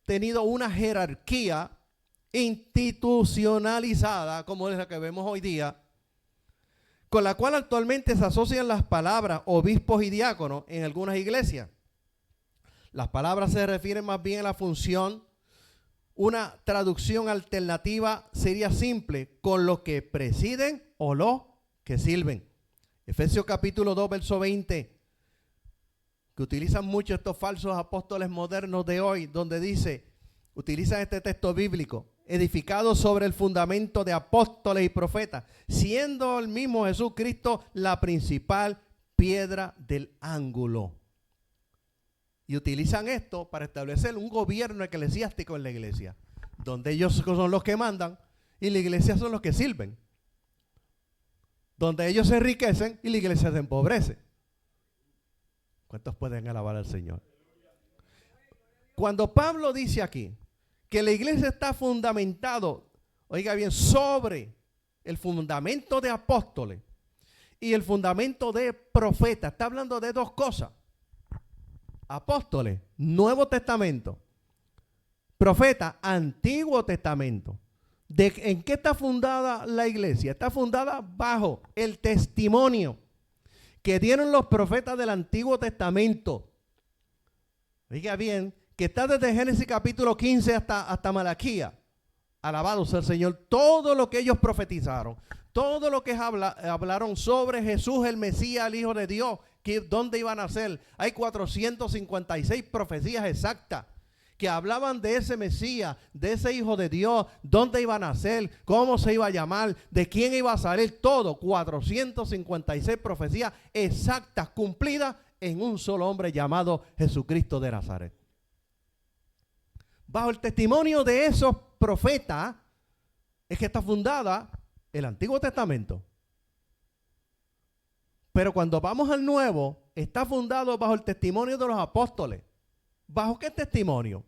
tenido una jerarquía institucionalizada, como es la que vemos hoy día, con la cual actualmente se asocian las palabras obispos y diáconos en algunas iglesias. Las palabras se refieren más bien a la función. Una traducción alternativa sería simple, con los que presiden o los que sirven. Efesios capítulo 2, verso 20, que utilizan mucho estos falsos apóstoles modernos de hoy, donde dice, utilizan este texto bíblico, edificado sobre el fundamento de apóstoles y profetas, siendo el mismo Jesucristo la principal piedra del ángulo. Y utilizan esto para establecer un gobierno eclesiástico en la iglesia, donde ellos son los que mandan y la iglesia son los que sirven. Donde ellos se enriquecen y la iglesia se empobrece. ¿Cuántos pueden alabar al Señor? Cuando Pablo dice aquí que la iglesia está fundamentado, oiga bien, sobre el fundamento de apóstoles y el fundamento de profeta. Está hablando de dos cosas. Apóstoles, Nuevo Testamento. Profeta, Antiguo Testamento. ¿En qué está fundada la iglesia? Está fundada bajo el testimonio que dieron los profetas del Antiguo Testamento. Oiga bien, que está desde Génesis capítulo 15 hasta Malaquía. Alabado sea el Señor. Todo lo que ellos profetizaron, todo lo que hablaron sobre Jesús, el Mesías, el Hijo de Dios, dónde iban a nacer. Hay 456 profecías exactas que hablaban de ese Mesías, de ese Hijo de Dios, dónde iba a nacer, cómo se iba a llamar, de quién iba a salir, todo. 456 profecías exactas, cumplidas en un solo hombre llamado Jesucristo de Nazaret. Bajo el testimonio de esos profetas es que está fundada el Antiguo Testamento. Pero cuando vamos al Nuevo, está fundado bajo el testimonio de los apóstoles. ¿Bajo qué testimonio?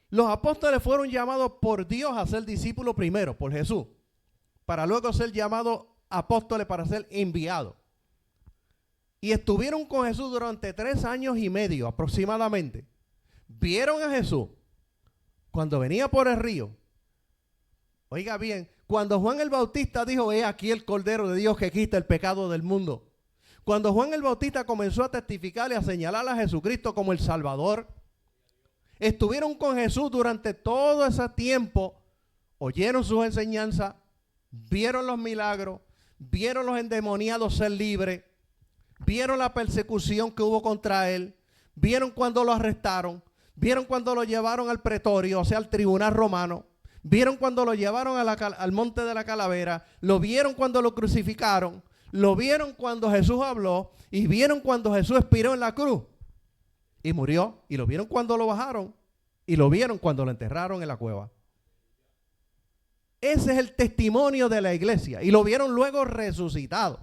Los apóstoles fueron llamados por Dios a ser discípulos primero, por Jesús, para luego ser llamados apóstoles para ser enviados. Y estuvieron con Jesús durante 3 años y medio aproximadamente. Vieron a Jesús cuando venía por el río. Oiga bien, cuando Juan el Bautista dijo: he aquí el Cordero de Dios que quita el pecado del mundo. Cuando Juan el Bautista comenzó a testificar y a señalar a Jesucristo como el Salvador, estuvieron con Jesús durante todo ese tiempo, oyeron sus enseñanzas, vieron los milagros, vieron los endemoniados ser libres, vieron la persecución que hubo contra él, vieron cuando lo arrestaron, vieron cuando lo llevaron al pretorio, o sea, al tribunal romano, vieron cuando lo llevaron al monte de la calavera, lo vieron cuando lo crucificaron, lo vieron cuando Jesús habló y vieron cuando Jesús expiró en la cruz y murió, y lo vieron cuando lo bajaron y lo vieron cuando lo enterraron en la cueva. Ese es el testimonio de la iglesia, y lo vieron luego resucitado.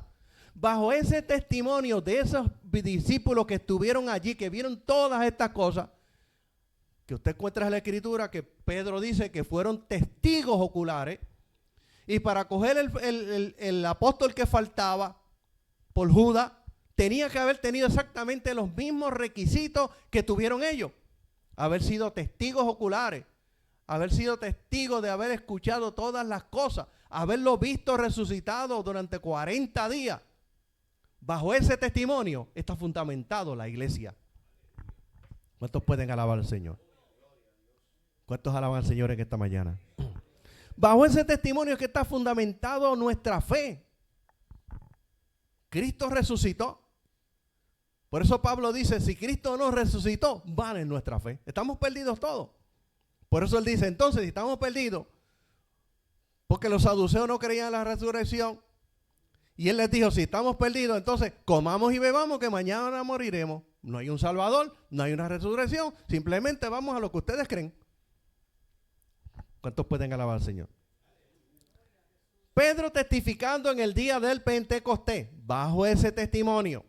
Bajo ese testimonio de esos discípulos que estuvieron allí, que vieron todas estas cosas, que usted encuentra en la escritura, que Pedro dice que fueron testigos oculares, y para coger el apóstol que faltaba por Judas, tenía que haber tenido exactamente los mismos requisitos que tuvieron ellos. Haber sido testigos oculares, haber sido testigos de haber escuchado todas las cosas, haberlo visto resucitado durante 40 días. Bajo ese testimonio está fundamentado la iglesia. ¿Cuántos pueden alabar al Señor? ¿Cuántos alaban al Señor en esta mañana? Bajo ese testimonio es que está fundamentado nuestra fe. Cristo resucitó. Por eso Pablo dice: si Cristo no resucitó, vana es nuestra fe. Estamos perdidos todos. Por eso él dice: entonces, si estamos perdidos, porque los saduceos no creían en la resurrección, y él les dijo: si estamos perdidos, entonces comamos y bebamos, que mañana moriremos. No hay un Salvador, no hay una resurrección, simplemente vamos a lo que ustedes creen. ¿Cuántos pueden alabar al Señor? Pedro, testificando en el día del Pentecostés, bajo ese testimonio,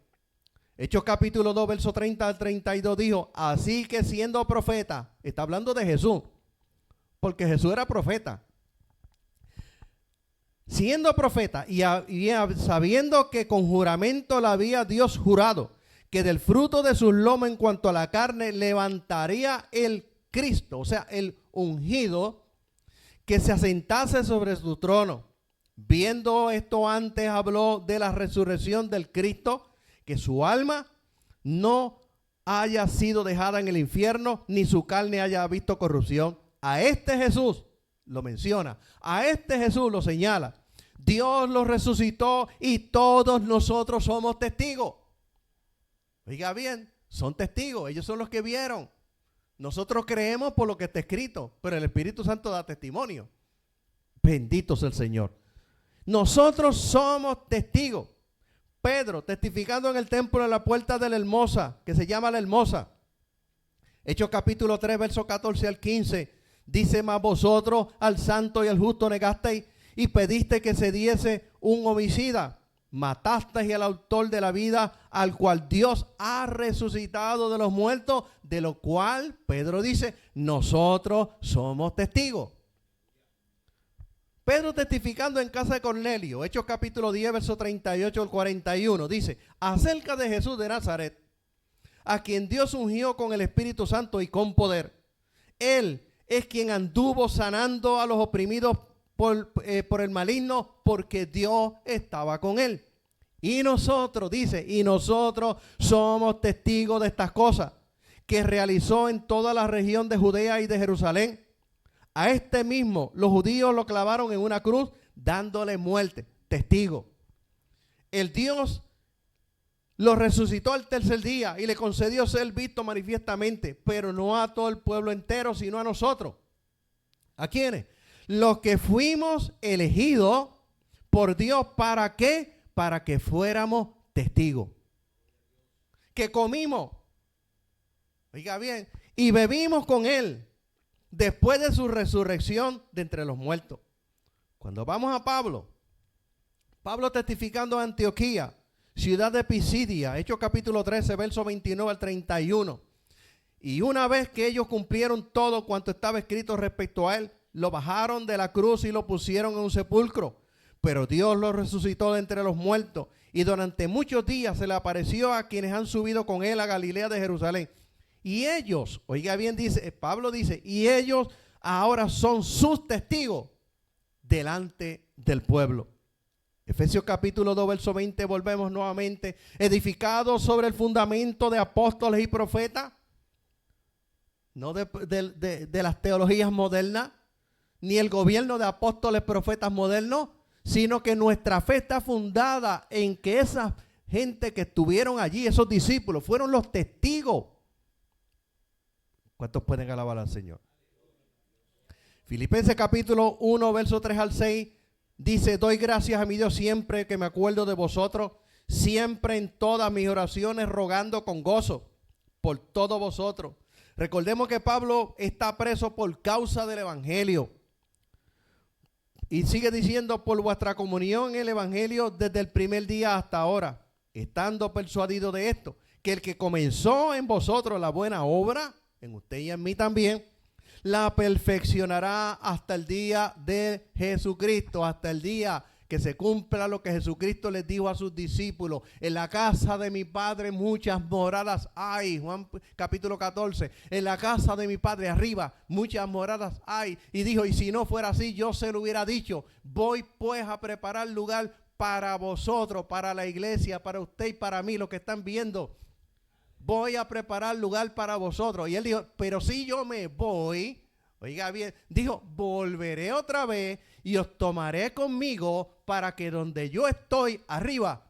Hechos capítulo 2, verso 30 al 32, dijo: así que siendo profeta, está hablando de Jesús, porque Jesús era profeta. Siendo profeta y sabiendo que con juramento le había Dios jurado que del fruto de sus lomos en cuanto a la carne levantaría el Cristo, o sea, el ungido, que se asentase sobre su trono. Viendo esto antes, habló de la resurrección del Cristo, que su alma no haya sido dejada en el infierno, ni su carne haya visto corrupción. A este Jesús lo menciona, a este Jesús lo señala. Dios lo resucitó y todos nosotros somos testigos. Oiga bien, son testigos, ellos son los que vieron. Nosotros creemos por lo que está escrito, pero el Espíritu Santo da testimonio. Bendito sea el Señor. Nosotros somos testigos. Pedro, testificando en el templo en la puerta de la Hermosa, que se llama la Hermosa. Hechos capítulo 3, versos 14 al 15. Dice: mas vosotros al santo y al justo negasteis y pediste que se diese un homicida. Matasteis al autor de la vida, al cual Dios ha resucitado de los muertos, de lo cual Pedro dice: nosotros somos testigos. Pedro testificando en casa de Cornelio, Hechos capítulo 10, verso 38 al 41, dice, acerca de Jesús de Nazaret, a quien Dios ungió con el Espíritu Santo y con poder. Él es quien anduvo sanando a los oprimidos por el maligno, porque Dios estaba con él. Y nosotros, dice, y nosotros somos testigos de estas cosas que realizó en toda la región de Judea y de Jerusalén. A este mismo los judíos lo clavaron en una cruz, dándole muerte. Testigo. El Dios lo resucitó al tercer día y le concedió ser visto manifiestamente, pero no a todo el pueblo entero, sino a nosotros. ¿A quiénes? Los que fuimos elegidos por Dios. ¿Para qué? Para que fuéramos testigos. Que comimos, oiga bien, y bebimos con Él después de su resurrección de entre los muertos. Cuando vamos a Pablo testificando a Antioquía, ciudad de Pisidia, Hechos capítulo 13, verso 29 al 31. Y una vez que ellos cumplieron todo cuanto estaba escrito respecto a él, lo bajaron de la cruz y lo pusieron en un sepulcro. Pero Dios lo resucitó de entre los muertos y durante muchos días se le apareció a quienes han subido con él a Galilea de Jerusalén. Y ellos, oiga bien, dice, Pablo dice, y ellos ahora son sus testigos delante del pueblo. Efesios capítulo 2, verso 20, volvemos nuevamente. Edificados sobre el fundamento de apóstoles y profetas, no de las teologías modernas, ni el gobierno de apóstoles, profetas modernos, sino que nuestra fe está fundada en que esa gente que estuvieron allí, esos discípulos, fueron los testigos. ¿Cuántos pueden alabar al Señor? Filipenses capítulo 1, verso 3 al 6, dice, doy gracias a mi Dios siempre que me acuerdo de vosotros, siempre en todas mis oraciones rogando con gozo por todos vosotros. Recordemos que Pablo está preso por causa del evangelio. Y sigue diciendo, por vuestra comunión en el evangelio desde el primer día hasta ahora, estando persuadido de esto, que el que comenzó en vosotros la buena obra, en usted y en mí también, la perfeccionará hasta el día de Jesucristo, hasta el día que se cumpla lo que Jesucristo les dijo a sus discípulos. En la casa de mi Padre muchas moradas hay. Juan capítulo 14. En la casa de mi Padre arriba muchas moradas hay. Y dijo, y si no fuera así, yo se lo hubiera dicho. Voy pues a preparar lugar para vosotros, para la iglesia, para usted y para mí, los que están viendo. Voy a preparar lugar para vosotros. Y él dijo, pero si yo me voy, oiga bien, dijo, volveré otra vez y os tomaré conmigo para que donde yo estoy arriba,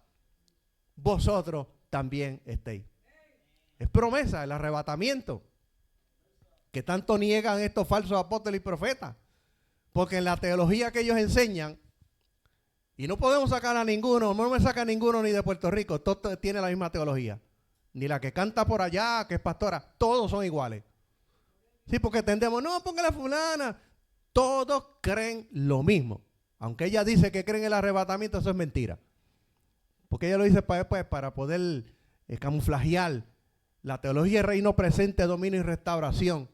vosotros también estéis. Es promesa, el arrebatamiento, que tanto niegan estos falsos apóstoles y profetas. Porque en la teología que ellos enseñan, y no podemos sacar a ninguno, no me saca ninguno ni de Puerto Rico, todo tiene la misma teología. Ni la que canta por allá, que es pastora, todos son iguales. Sí, porque tendemos, no, póngale a fulana. Todos creen lo mismo. Aunque ella dice que creen en el arrebatamiento, eso es mentira. Porque ella lo dice para poder camuflajear la teología del reino presente, dominio y restauración,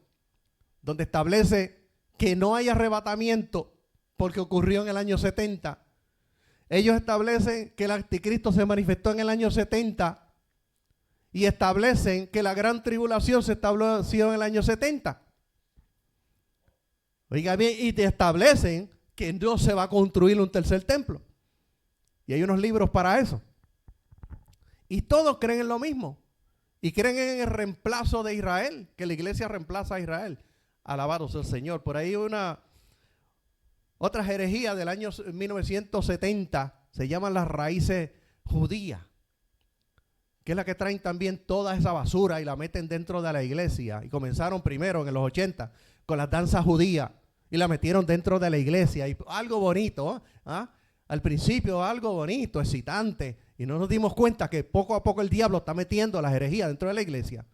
donde establece que no hay arrebatamiento porque ocurrió en el año 70. Ellos establecen que el anticristo se manifestó en el año 70 y establecen que la gran tribulación se estableció en el año 70. Oiga bien, y te establecen que no se va a construir un tercer templo. Y hay unos libros para eso. Y todos creen en lo mismo. Y creen en el reemplazo de Israel, que la iglesia reemplaza a Israel. Alabado sea el Señor. Por ahí otra herejía del año 1970, se llaman las raíces judías, que es la que traen también toda esa basura y la meten dentro de la iglesia. Y comenzaron primero en los 80 con las danzas judías y la metieron dentro de la iglesia. Y algo bonito, al principio algo bonito, excitante. Y no nos dimos cuenta que poco a poco el diablo está metiendo las herejías dentro de la iglesia.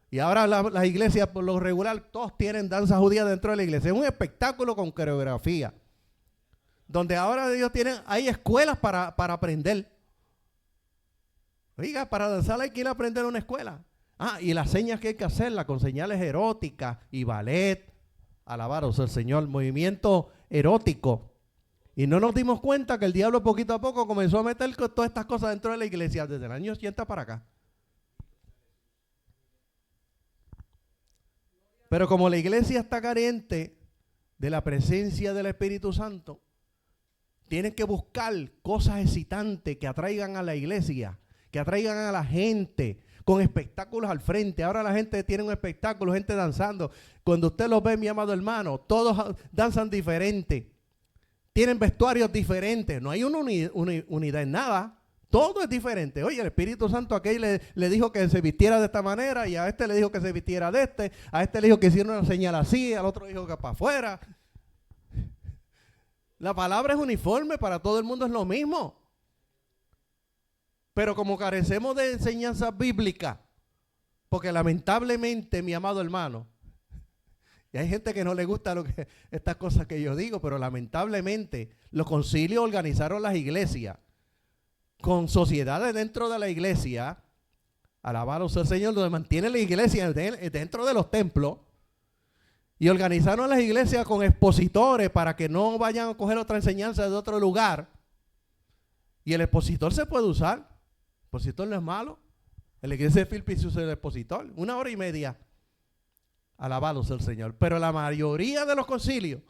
Y ahora las iglesias por lo regular todos tienen danza judía dentro de la iglesia. Es un espectáculo con coreografía. Donde ahora ellos hay escuelas para aprender. Oiga, para danzar hay que ir a aprender una escuela. Y las señas que hay que hacerlas con señales eróticas y ballet. Alabaros al Señor. Movimiento erótico. Y no nos dimos cuenta que el diablo poquito a poco comenzó a meter todas estas cosas dentro de la iglesia desde el año 80 para acá. Pero como la iglesia está carente de la presencia del Espíritu Santo, tienen que buscar cosas excitantes que atraigan a la iglesia, que atraigan a la gente, con espectáculos al frente. Ahora la gente tiene un espectáculo, gente danzando. Cuando usted los ve, mi amado hermano, todos danzan diferente. Tienen vestuarios diferentes. No hay una unidad en nada. Todo es diferente. Oye, el Espíritu Santo a aquel le dijo que se vistiera de esta manera, y a este le dijo que se vistiera de este, a este le dijo que hiciera una señal así, al otro dijo que para afuera. La palabra es uniforme, para todo el mundo es lo mismo. Pero como carecemos de enseñanza bíblica, porque lamentablemente, mi amado hermano, y hay gente que no le gusta estas cosas que yo digo, pero lamentablemente los concilios organizaron las iglesias con sociedades dentro de la iglesia, alabado sea el Señor, donde mantiene la iglesia dentro de los templos, y organizaron las iglesias con expositores para que no vayan a coger otra enseñanza de otro lugar. Y el expositor se puede usar. El expositor no es malo. En la iglesia de Filipi se usa el expositor, 1 hora y media. Alabado sea el Señor. Pero la mayoría de los concilios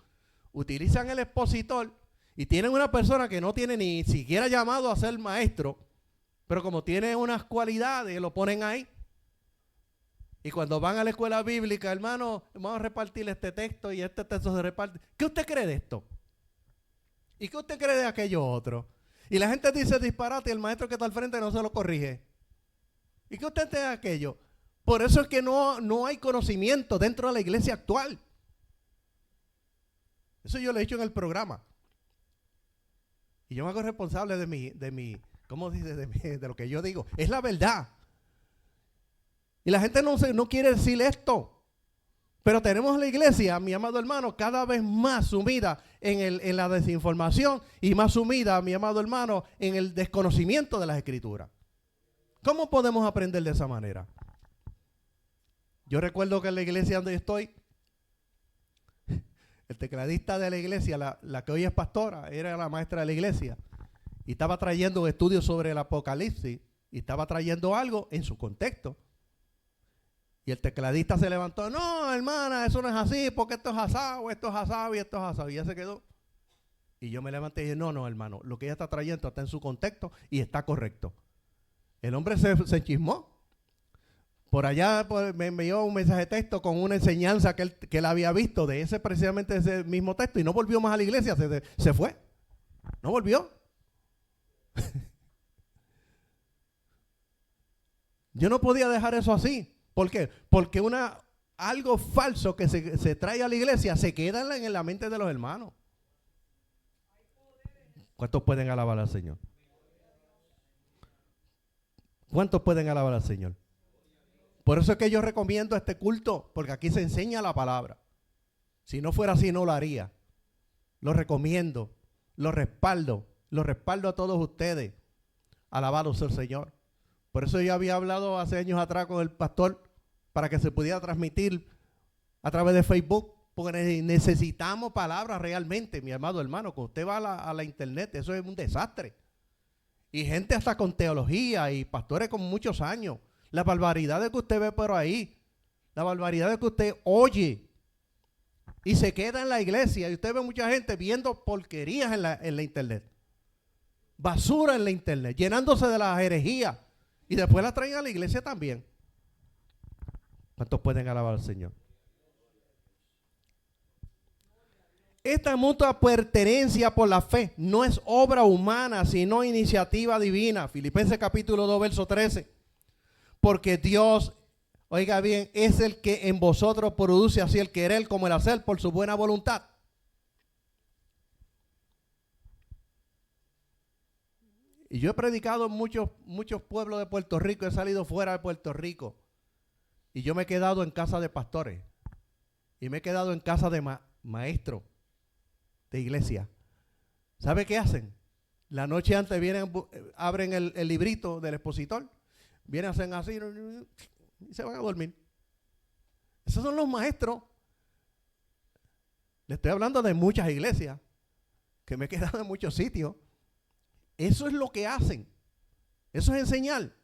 utilizan el expositor y tienen una persona que no tiene ni siquiera llamado a ser maestro, pero como tiene unas cualidades, lo ponen ahí. Y cuando van a la escuela bíblica, hermano, vamos a repartir este texto y este texto se reparte. ¿Qué usted cree de esto? ¿Y qué usted cree de aquello otro? Y la gente dice disparate y el maestro que está al frente no se lo corrige. ¿Y qué usted cree de aquello? Por eso es que no hay conocimiento dentro de la iglesia actual. Eso yo lo he dicho en el programa. Y yo me hago responsable de mi ¿cómo dice? De lo que yo digo. Es la verdad. Y la gente no quiere decir esto. Pero tenemos la iglesia, mi amado hermano, cada vez más sumida en la desinformación y más sumida, mi amado hermano, en el desconocimiento de las escrituras. ¿Cómo podemos aprender de esa manera? Yo recuerdo que en la iglesia donde estoy, el tecladista de la iglesia, la que hoy es pastora, era la maestra de la iglesia, y estaba trayendo estudios sobre el Apocalipsis, y estaba trayendo algo en su contexto. Y el tecladista se levantó, no, hermana, eso no es así, porque esto es asado, esto es asado y esto es asado. Y ella se quedó. Y yo me levanté y dije, no, hermano, lo que ella está trayendo está en su contexto y está correcto. El hombre se chismó. Por allá me envió un mensaje de texto con una enseñanza que él había visto de precisamente ese mismo texto, y no volvió más a la iglesia, se fue. No volvió. Yo no podía dejar eso así. ¿Por qué? Porque algo falso que se trae a la iglesia se queda en la mente de los hermanos. ¿Cuántos pueden alabar al Señor? ¿Cuántos pueden alabar al Señor? Por eso es que yo recomiendo este culto, porque aquí se enseña la palabra. Si no fuera así, no lo haría. Lo recomiendo, lo respaldo a todos ustedes. Alabado sea el Señor. Por eso yo había hablado hace años atrás con el pastor para que se pudiera transmitir a través de Facebook, porque necesitamos palabras realmente, mi amado hermano. Cuando usted va a la internet, eso es un desastre. Y gente hasta con teología y pastores con muchos años. La barbaridad de que usted ve por ahí, la barbaridad de que usted oye y se queda en la iglesia, y usted ve mucha gente viendo porquerías en la internet, basura en la internet, llenándose de las herejías, y después la traen a la iglesia también. ¿Cuántos pueden alabar al Señor? Esta mutua pertenencia por la fe no es obra humana, sino iniciativa divina. Filipenses capítulo 2, verso 13. Porque Dios, oiga bien, es el que en vosotros produce así el querer como el hacer por su buena voluntad. Y yo he predicado en muchos pueblos de Puerto Rico, he salido fuera de Puerto Rico. Y yo me he quedado en casa de pastores. Y me he quedado en casa de maestros de iglesia. ¿Sabe qué hacen? La noche antes abren el librito del expositor. Vienen, hacen así y se van a dormir. Esos son los maestros. Le estoy hablando de muchas iglesias que me he quedado en muchos sitios. Eso es lo que hacen. Eso es enseñar.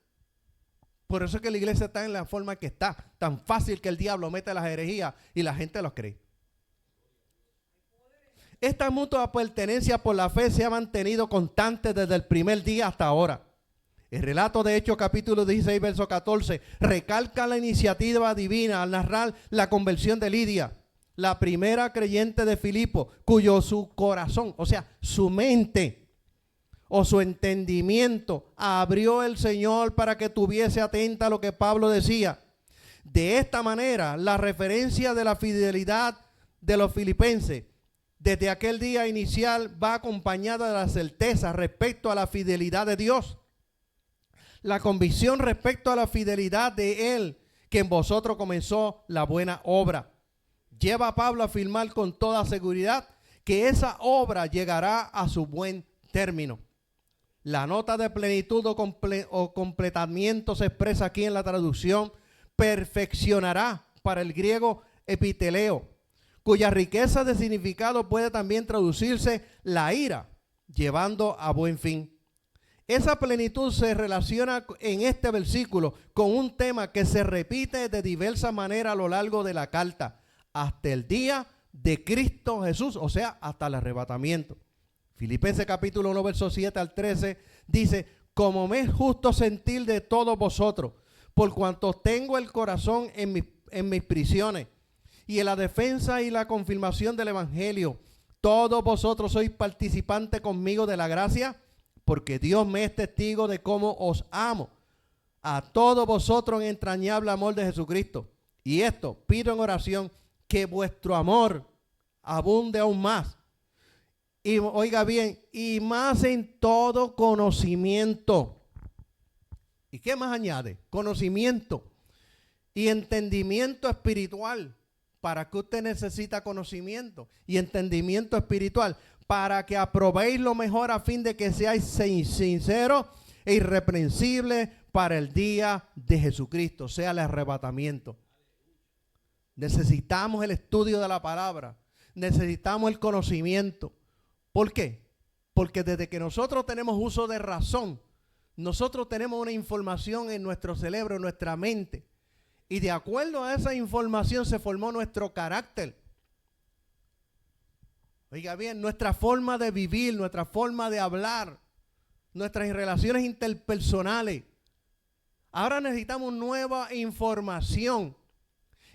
Por eso es que la iglesia está en la forma que está. Tan fácil que el diablo mete las herejías y la gente los cree. Esta mutua pertenencia por la fe se ha mantenido constante desde el primer día hasta ahora. El relato de Hechos capítulo 16, verso 14, recalca la iniciativa divina al narrar la conversión de Lidia, la primera creyente de Filipo, cuyo su corazón, o sea, su mente o su entendimiento abrió el Señor para que tuviese atenta a lo que Pablo decía. De esta manera, la referencia de la fidelidad de los filipenses desde aquel día inicial va acompañada de la certeza respecto a la fidelidad de Dios. La convicción respecto a la fidelidad de Él, que en vosotros comenzó la buena obra, lleva a Pablo a afirmar con toda seguridad que esa obra llegará a su buen término. La nota de plenitud o completamiento se expresa aquí en la traducción perfeccionará, para el griego epiteleo, cuya riqueza de significado puede también traducirse la ira, llevando a buen fin. Esa plenitud se relaciona en este versículo con un tema que se repite de diversas maneras a lo largo de la carta, hasta el día de Cristo Jesús, o sea, hasta el arrebatamiento. Filipenses capítulo 1, versos 7 al 13, dice, como me es justo sentir de todos vosotros, por cuanto tengo el corazón en mis prisiones, y en la defensa y la confirmación del evangelio, todos vosotros sois participantes conmigo de la gracia, porque Dios me es testigo de cómo os amo a todos vosotros en entrañable amor de Jesucristo. Y esto pido en oración, que vuestro amor abunde aún más. Y oiga bien, y más en todo conocimiento. ¿Y qué más añade? Conocimiento y entendimiento espiritual. ¿Para qué usted necesita conocimiento y entendimiento espiritual? Para que aprobéis lo mejor a fin de que seáis sinceros e irreprensibles para el día de Jesucristo, sea el arrebatamiento. Necesitamos el estudio de la palabra, necesitamos el conocimiento. ¿Por qué? Porque desde que nosotros tenemos uso de razón, nosotros tenemos una información en nuestro cerebro, en nuestra mente, y de acuerdo a esa información se formó nuestro carácter. Oiga bien, nuestra forma de vivir, nuestra forma de hablar, nuestras relaciones interpersonales. Ahora necesitamos nueva información.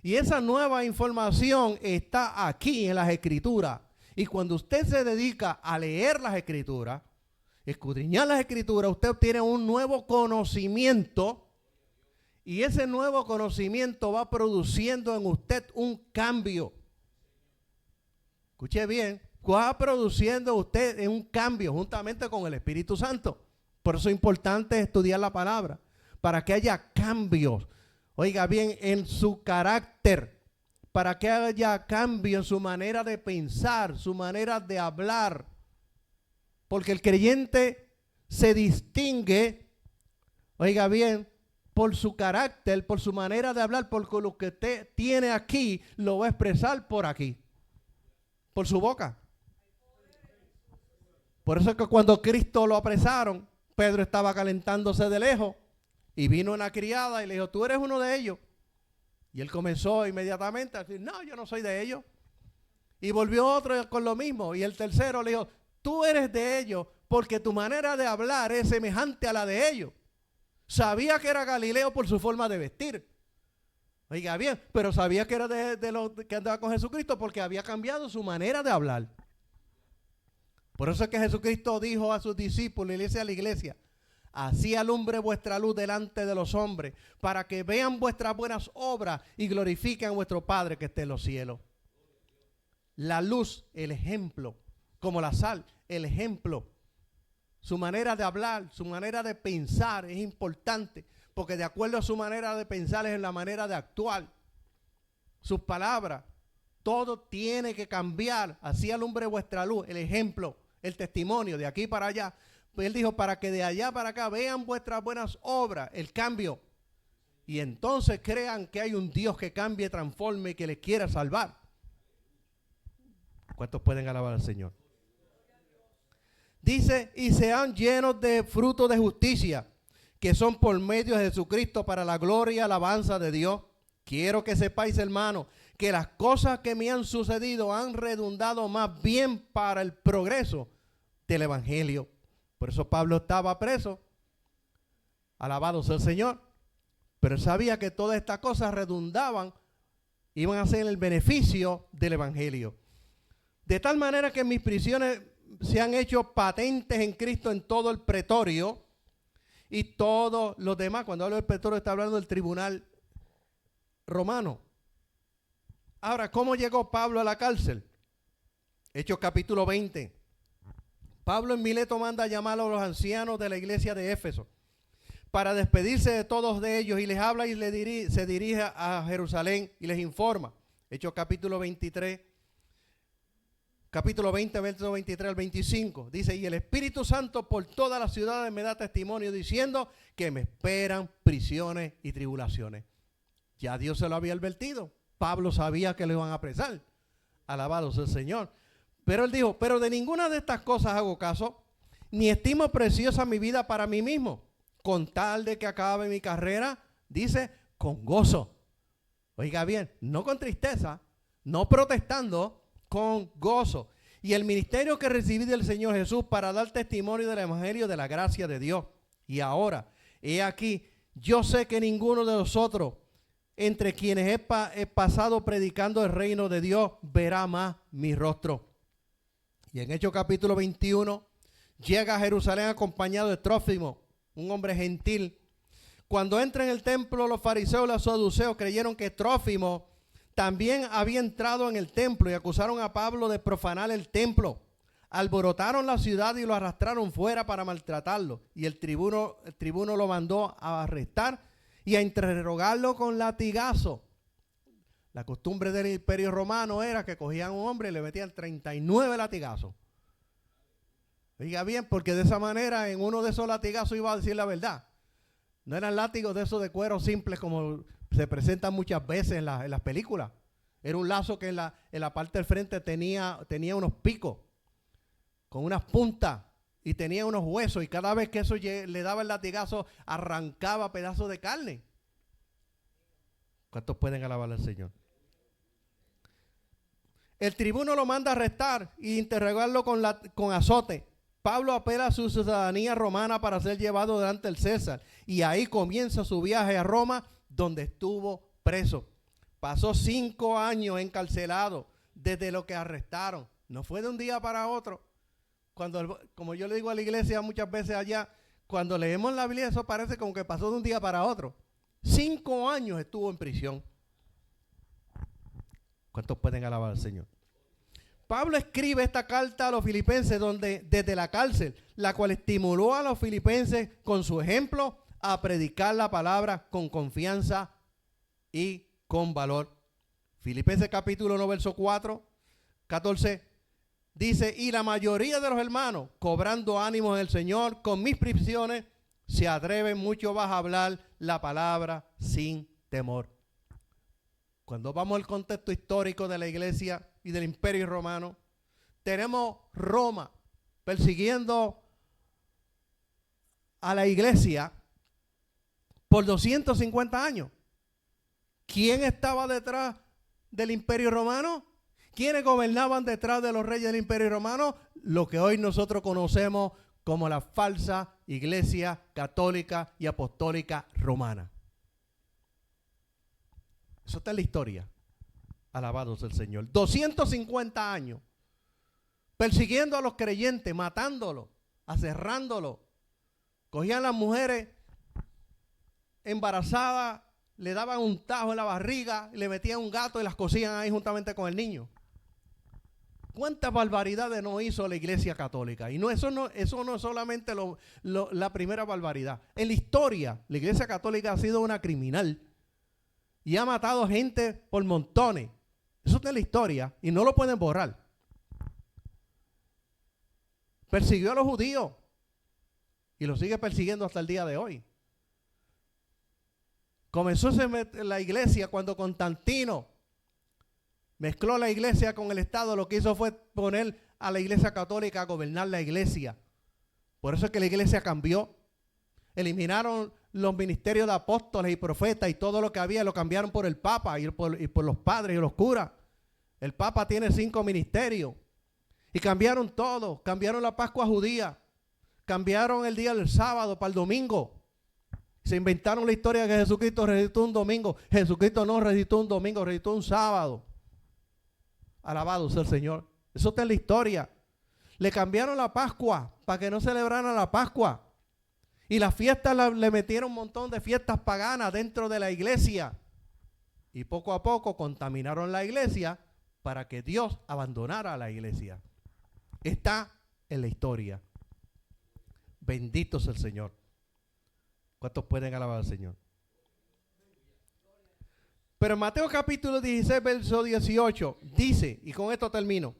Y esa nueva información está aquí en las Escrituras. Y cuando usted se dedica a leer las Escrituras, escudriñar las Escrituras, usted obtiene un nuevo conocimiento. Y ese nuevo conocimiento va produciendo en usted un cambio. Escuche bien, va produciendo usted un cambio juntamente con el Espíritu Santo. Por eso es importante estudiar la palabra, para que haya cambios, oiga bien, en su carácter, para que haya cambio en su manera de pensar, su manera de hablar. Porque el creyente se distingue, oiga bien, por su carácter, por su manera de hablar, porque lo que usted tiene aquí lo va a expresar por aquí, por su boca. Por eso es que cuando Cristo lo apresaron, Pedro estaba calentándose de lejos y vino una criada y le dijo, tú eres uno de ellos. Y él comenzó inmediatamente a decir, no, yo no soy de ellos. Y volvió otro con lo mismo. Y el tercero le dijo, tú eres de ellos porque tu manera de hablar es semejante a la de ellos. Sabía que era Galileo por su forma de vestir. Oiga bien, pero sabía que era de los que andaba con Jesucristo porque había cambiado su manera de hablar. Por eso es que Jesucristo dijo a sus discípulos y le dice a la iglesia, así alumbre vuestra luz delante de los hombres, para que vean vuestras buenas obras y glorifiquen a vuestro Padre que está en los cielos. La luz, el ejemplo, como la sal, el ejemplo. Su manera de hablar, su manera de pensar es importante, porque de acuerdo a su manera de pensar es la manera de actuar. Sus palabras, todo tiene que cambiar. Así alumbre vuestra luz, el ejemplo, el testimonio de aquí para allá. Él dijo, para que de allá para acá vean vuestras buenas obras, el cambio. Y entonces crean que hay un Dios que cambie, transforme y que les quiera salvar. ¿Cuántos pueden alabar al Señor? Dice, y sean llenos de frutos de justicia, que son por medio de Jesucristo para la gloria y alabanza de Dios. Quiero que sepáis, hermano, que las cosas que me han sucedido han redundado más bien para el progreso del evangelio. Por eso Pablo estaba preso. Alabado sea el Señor. Pero él sabía que todas estas cosas redundaban, iban a ser el beneficio del evangelio. De tal manera que mis prisiones se han hecho patentes en Cristo en todo el pretorio y todos los demás. Cuando hablo del pretorio está hablando del tribunal romano. Ahora, ¿cómo llegó Pablo a la cárcel? Hechos capítulo 20. Pablo en Mileto manda a llamar a los ancianos de la iglesia de Éfeso para despedirse de todos de ellos, y les habla y se dirige a Jerusalén y les informa. Hechos capítulo 23, capítulo 20, verso 23 al 25. Dice, y el Espíritu Santo por todas las ciudades me da testimonio diciendo que me esperan prisiones y tribulaciones. Ya Dios se lo había advertido. Pablo sabía que lo iban a apresar. Alabado sea el Señor. Pero él dijo, pero de ninguna de estas cosas hago caso, ni estimo preciosa mi vida para mí mismo, con tal de que acabe mi carrera, dice, con gozo. Oiga bien, no con tristeza, no protestando, con gozo. Y el ministerio que recibí del Señor Jesús para dar testimonio del evangelio de la gracia de Dios. Y ahora, he aquí, yo sé que ninguno de nosotros, entre quienes he pasado predicando el reino de Dios, verá más mi rostro. Y en Hechos capítulo 21, llega a Jerusalén acompañado de Trófimo, un hombre gentil. Cuando entra en el templo, los fariseos y los saduceos creyeron que Trófimo también había entrado en el templo y acusaron a Pablo de profanar el templo. Alborotaron la ciudad y lo arrastraron fuera para maltratarlo. Y el tribuno lo mandó a arrestar y a interrogarlo con latigazo. La costumbre del imperio romano era que cogían a un hombre y le metían 39 latigazos. Oiga bien, porque de esa manera en uno de esos latigazos iba a decir la verdad. No eran látigos de esos de cuero simples como se presentan muchas veces en las películas. Era un lazo que en la parte del frente tenía unos picos con unas puntas y tenía unos huesos, y cada vez que eso le daba el latigazo arrancaba pedazos de carne. ¿Cuántos pueden alabar al Señor? El tribuno lo manda a arrestar y interrogarlo con azote. Pablo apela a su ciudadanía romana para ser llevado delante del César, y ahí comienza su viaje a Roma, donde estuvo preso. Pasó 5 años encarcelado desde lo que arrestaron. No fue de un día para otro. Como yo le digo a la iglesia muchas veces allá, cuando leemos la Biblia eso parece como que pasó de un día para otro. 5 años estuvo en prisión. ¿Cuántos pueden alabar al Señor? Pablo escribe esta carta a los filipenses desde la cárcel, la cual estimuló a los filipenses con su ejemplo a predicar la palabra con confianza y con valor. Filipenses capítulo 1, verso 14, dice, y la mayoría de los hermanos, cobrando ánimo en el Señor, con mis prisiones, se atreven mucho más a hablar la palabra sin temor. Cuando vamos al contexto histórico de la iglesia y del imperio romano, tenemos Roma persiguiendo a la iglesia por 250 años. ¿Quién estaba detrás del imperio romano? ¿Quiénes gobernaban detrás de los reyes del imperio romano? Lo que hoy nosotros conocemos como la falsa iglesia católica y apostólica romana. Eso está en la historia. Alabado sea el Señor. 250 años persiguiendo a los creyentes, matándolos, aserrándolos. Cogían las mujeres embarazadas, le daban un tajo en la barriga, le metían un gato y las cosían ahí juntamente con el niño. ¿Cuántas barbaridades no hizo la iglesia católica? Y eso no es solamente la primera barbaridad. En la historia, la iglesia católica ha sido una criminal y ha matado gente por montones. Eso está en la historia y no lo pueden borrar. Persiguió a los judíos y los sigue persiguiendo hasta el día de hoy. Comenzó la iglesia cuando Constantino mezcló la iglesia con el Estado. Lo que hizo fue poner a la iglesia católica a gobernar la iglesia. Por eso es que la iglesia cambió. Eliminaron los ministerios de apóstoles y profetas y todo lo que había, lo cambiaron por el Papa y por los padres y los curas. El Papa tiene 5 ministerios. Y cambiaron todo. Cambiaron la Pascua judía. Cambiaron el día del sábado para el domingo. Se inventaron la historia de que Jesucristo resucitó un domingo. Jesucristo no resucitó un domingo, resucitó un sábado. Alabado sea el Señor. Eso está en la historia. Le cambiaron la Pascua para que no celebraran la Pascua. Y las fiestas le metieron un montón de fiestas paganas dentro de la iglesia. Y poco a poco contaminaron la iglesia para que Dios abandonara la iglesia. Está en la historia. Bendito sea el Señor. ¿Cuántos pueden alabar al Señor? Pero en Mateo capítulo 16, verso 18, dice, y con esto termino,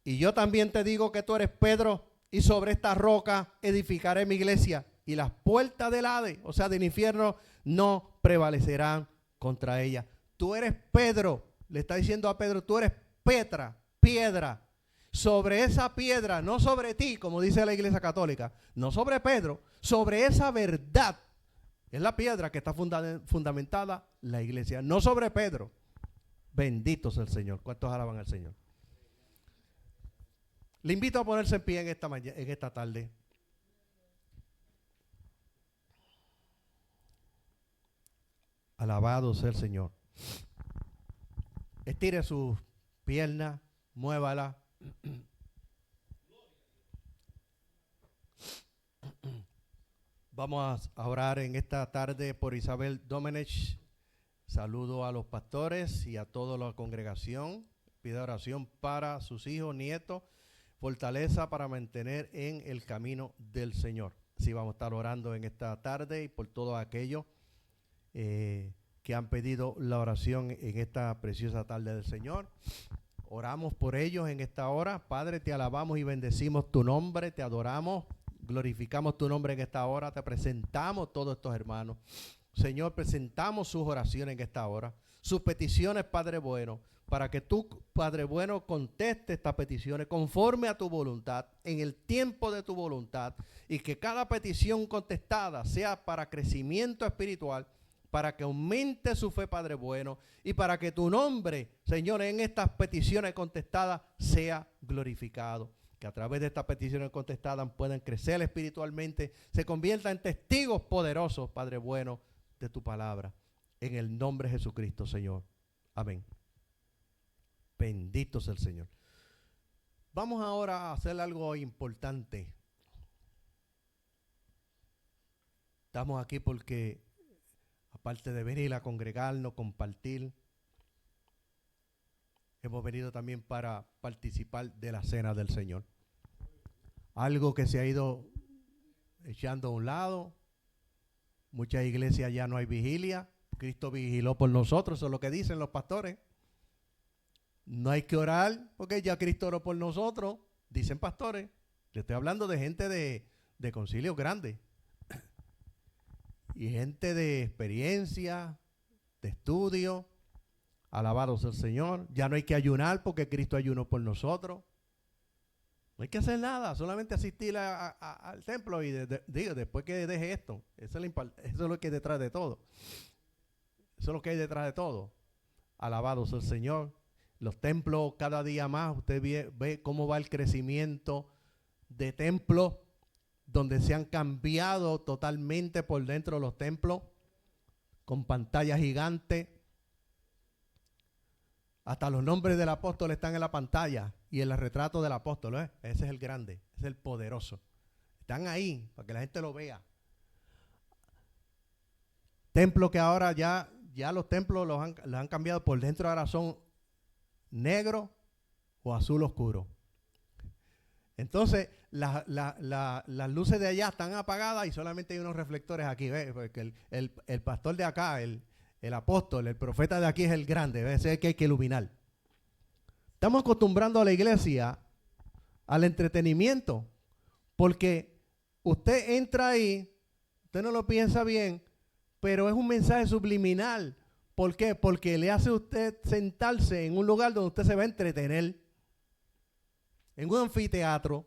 y yo también te digo que tú eres Pedro, y sobre esta roca edificaré mi iglesia, y las puertas del Hades, o sea, del infierno, no prevalecerán contra ella. Tú eres Pedro, le está diciendo a Pedro, tú eres piedra. Sobre esa piedra, no sobre ti, como dice la iglesia católica, no sobre Pedro, sobre esa verdad, es la piedra que está fundamentada la iglesia, no sobre Pedro. Bendito sea el Señor. ¿Cuántos alaban al Señor? Le invito a ponerse en pie en esta tarde. Alabado sea el Señor. Estire sus piernas, muévala. Vamos a orar en esta tarde por Isabel Domenech. Saludo a los pastores y a toda la congregación. Pido oración para sus hijos, nietos, fortaleza para mantener en el camino del Señor. Así vamos a estar orando en esta tarde y por todos aquellos que han pedido la oración en esta preciosa tarde del Señor. Oramos por ellos en esta hora. Padre, te alabamos y bendecimos tu nombre, te adoramos. Glorificamos tu nombre en esta hora, te presentamos todos estos hermanos. Señor, presentamos sus oraciones en esta hora, sus peticiones, Padre bueno, para que tú, Padre bueno, contestes estas peticiones conforme a tu voluntad, en el tiempo de tu voluntad, y que cada petición contestada sea para crecimiento espiritual, para que aumente su fe, Padre bueno, y para que tu nombre, Señor, en estas peticiones contestadas sea glorificado. Que a través de estas peticiones contestadas puedan crecer espiritualmente, se conviertan en testigos poderosos, Padre bueno, de tu palabra. En el nombre de Jesucristo, Señor. Amén. Bendito sea el Señor. Vamos ahora a hacer algo importante. Estamos aquí porque, aparte de venir a congregarnos, compartir, hemos venido también para participar de la cena del Señor. Algo que se ha ido echando a un lado. Muchas iglesias ya no hay vigilia. Cristo vigiló por nosotros, eso es lo que dicen los pastores. No hay que orar porque ya Cristo oró por nosotros, dicen pastores. Le estoy hablando de gente de concilios grandes. Y gente de experiencia, de estudio. Alabado sea el Señor. Ya no hay que ayunar porque Cristo ayunó por nosotros. No hay que hacer nada, solamente asistir al templo y después que deje esto. Eso es lo que hay detrás de todo. Eso es lo que hay detrás de todo. Alabado sea el Señor. Los templos cada día más, usted ve cómo va el crecimiento de templos donde se han cambiado totalmente por dentro de los templos con pantallas gigantes. Hasta los nombres del apóstol están en la pantalla y en el retrato del apóstol. Ese es el grande, ese es el poderoso. Están ahí para que la gente lo vea. Templos que ahora ya los templos los han cambiado por dentro, ahora son negro o azul oscuro. Entonces las luces de allá están apagadas y solamente hay unos reflectores aquí. ¿Ves? Porque el pastor de acá, el apóstol, el profeta de aquí es el grande, ese es el que hay que iluminar. Estamos acostumbrando a la iglesia al entretenimiento, porque usted entra ahí, usted no lo piensa bien, pero es un mensaje subliminal. ¿Por qué? Porque le hace a usted sentarse en un lugar donde usted se va a entretener, en un anfiteatro.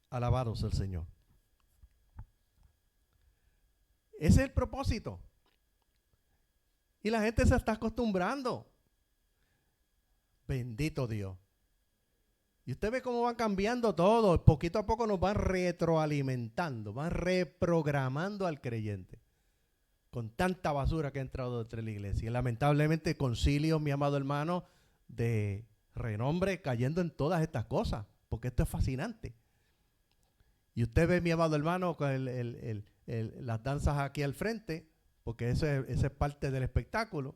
Alabado sea el Señor. Ese es el propósito. Y la gente se está acostumbrando. Bendito Dios. Y usted ve cómo va cambiando todo. Poquito a poco nos van retroalimentando, van reprogramando al creyente. Con tanta basura que ha entrado dentro de la iglesia. Y lamentablemente concilios, mi amado hermano, de renombre cayendo en todas estas cosas. Porque esto es fascinante. Y usted ve, mi amado hermano, con las danzas aquí al frente, porque ese es parte del espectáculo.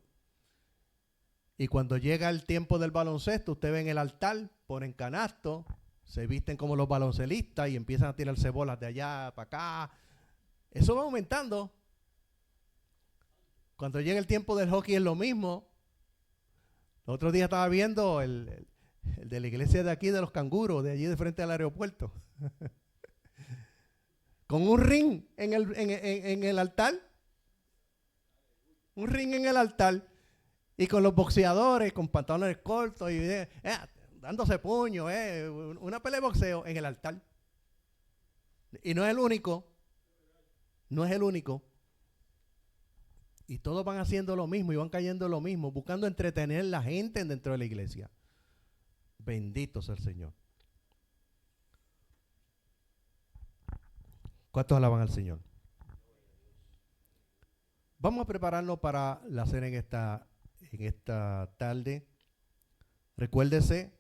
Y cuando llega el tiempo del baloncesto, usted ve en el altar, ponen canasto, se visten como los baloncelistas y empiezan a tirarse bolas de allá para acá. Eso va aumentando. Cuando llega el tiempo del hockey es lo mismo. El otro día estaba viendo el de la iglesia de aquí de los canguros, de allí de frente al aeropuerto. Con un ring en el altar. Un ring en el altar. Y con los boxeadores, con pantalones cortos y dándose puño, una pelea de boxeo en el altar. Y no es el único. No es el único. Y todos van haciendo lo mismo y van cayendo en lo mismo, buscando entretener a la gente dentro de la iglesia. Bendito sea el Señor. ¿Cuántos alaban al Señor? Vamos a prepararnos para la cena en esta tarde. Recuérdese,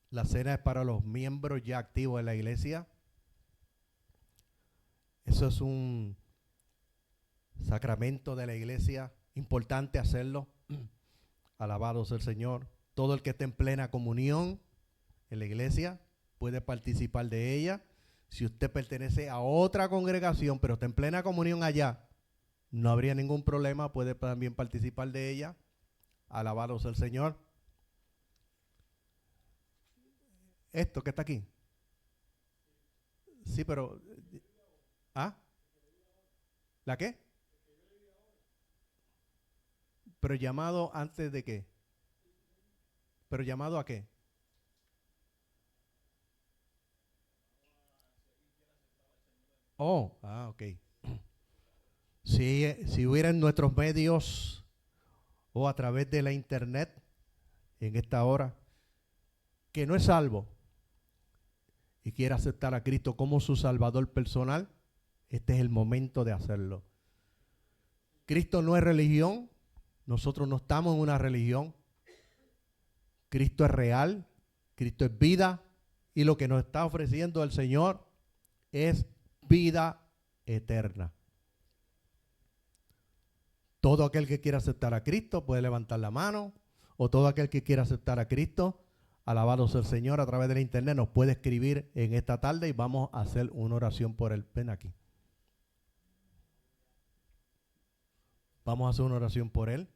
la cena es para los miembros ya activos de la iglesia. Eso es un sacramento de la iglesia, importante hacerlo. Alabado sea el Señor. Todo el que esté en plena comunión en la iglesia puede participar de ella. Si usted pertenece a otra congregación, pero está en plena comunión allá, no habría ningún problema, puede también participar de ella. Alabado sea el Señor. Esto que está aquí. Sí, pero... ¿Ah? ¿La qué? Pero llamado antes de qué. ¿Pero llamado a qué? Oh, ok. Si hubiera en nuestros medios o a través de la internet en esta hora que no es salvo y quiere aceptar a Cristo como su Salvador personal, este es el momento de hacerlo. Cristo no es religión, nosotros no estamos en una religión. Cristo es real, Cristo es vida y lo que nos está ofreciendo el Señor es vida eterna. Todo aquel que quiera aceptar a Cristo puede levantar la mano, o todo aquel que quiera aceptar a Cristo, alabado sea el Señor, a través de la internet nos puede escribir en esta tarde y vamos a hacer una oración por él. Ven aquí. Vamos a hacer una oración por él.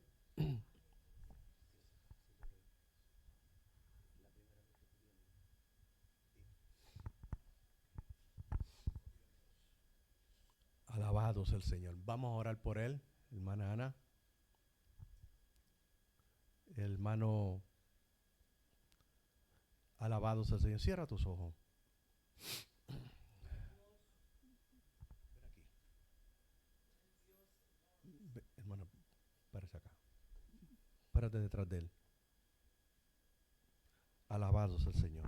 Alabado sea el Señor. Vamos a orar por él, hermana Ana. Hermano, alabado sea el Señor. Cierra tus ojos. Hermano, párese acá. Párate detrás de él. Alabado sea el Señor.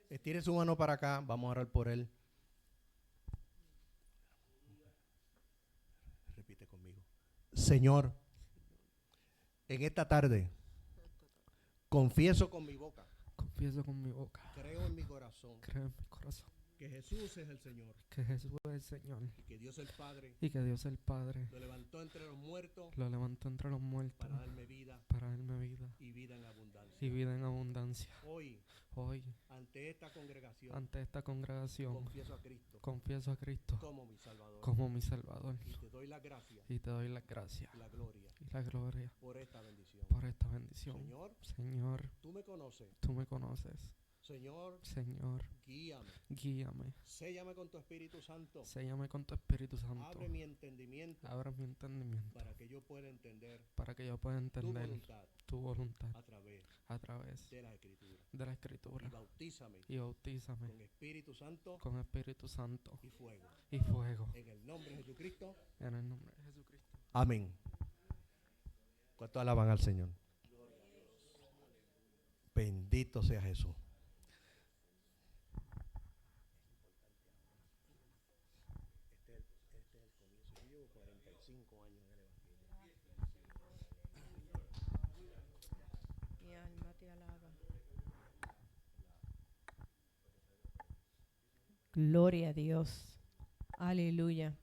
Estire su mano para acá. Vamos a orar por él. Repite conmigo. Señor, en esta tarde confieso con mi boca. Confieso con mi boca. Creo en mi corazón. Creo en mi corazón. Que Jesús es el Señor. Que Jesús es el Señor. Y que Dios el Padre. Y que Dios el Padre. Lo levantó entre los muertos. Lo levantó entre los muertos. Para darme vida. Para darme vida. Y vida en abundancia. Y vida en abundancia. Hoy. Ante esta congregación. Confieso a Cristo. Confieso a Cristo. Como mi Salvador. Como mi Salvador. Y te doy la gracia. Y te doy la gracia. Y la gloria. Y la gloria. Por esta bendición. Por esta bendición. Señor. Señor. Tú me conoces. Tú me conoces. Señor, Señor, guíame. guíame. Séllame con tu Espíritu Santo. Séllame con tu Espíritu Santo. Abre mi entendimiento Abre mi entendimiento para que yo pueda entender para que yo pueda tu entender voluntad tu voluntad a través a través de la Escritura. de la Y Escritura. bautízame Y bautízame con Espíritu Santo con Espíritu Santo y fuego. y fuego. En el nombre de Jesucristo. En el nombre de Jesucristo. Amén. ¿Cuántos alaban al Señor? Bendito sea Jesús. Este es el comienzo. Yo llevo 45 años en el Evangelio. Mi alma te alaba. Gloria a Dios. Aleluya.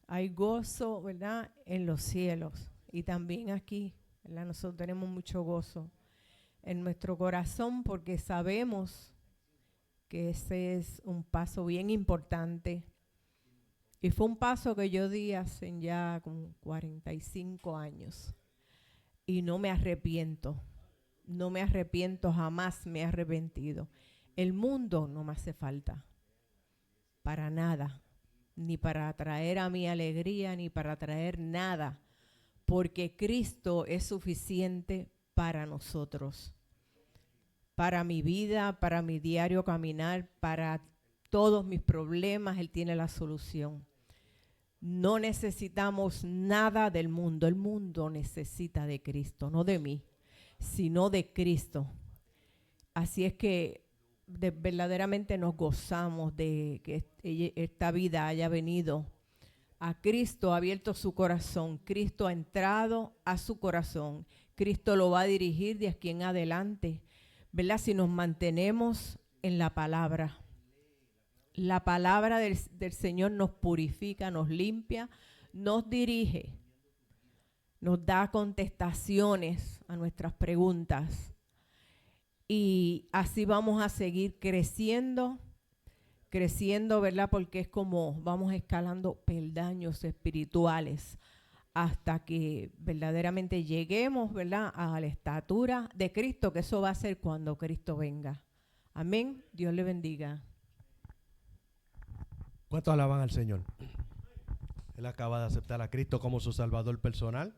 Hay gozo, ¿verdad? En los cielos. Y también aquí, ¿verdad? Nosotros tenemos mucho gozo en nuestro corazón porque sabemos que ese es un paso bien importante. Y fue un paso que yo di hace ya como 45 años. Y no me arrepiento. No me arrepiento, jamás me he arrepentido. El mundo no me hace falta. Para nada. Ni para traer a mi alegría, ni para traer nada. Porque Cristo es suficiente para nosotros. Para mi vida, para mi diario caminar, para todos mis problemas, Él tiene la solución. No necesitamos nada del mundo. El mundo necesita de Cristo, no de mí, sino de Cristo. Así es que verdaderamente nos gozamos de que esta vida haya venido a Cristo, ha abierto su corazón. Cristo ha entrado a su corazón. Cristo lo va a dirigir de aquí en adelante, ¿verdad? Si nos mantenemos en la palabra. La palabra del Señor nos purifica, nos limpia, nos dirige, nos da contestaciones a nuestras preguntas. Y así vamos a seguir creciendo, ¿verdad? Porque es como vamos escalando peldaños espirituales hasta que verdaderamente lleguemos, ¿verdad?, a la estatura de Cristo, que eso va a ser cuando Cristo venga. Amén. Dios le bendiga. ¿Cuántos alaban al Señor? Él acaba de aceptar a Cristo como su Salvador personal.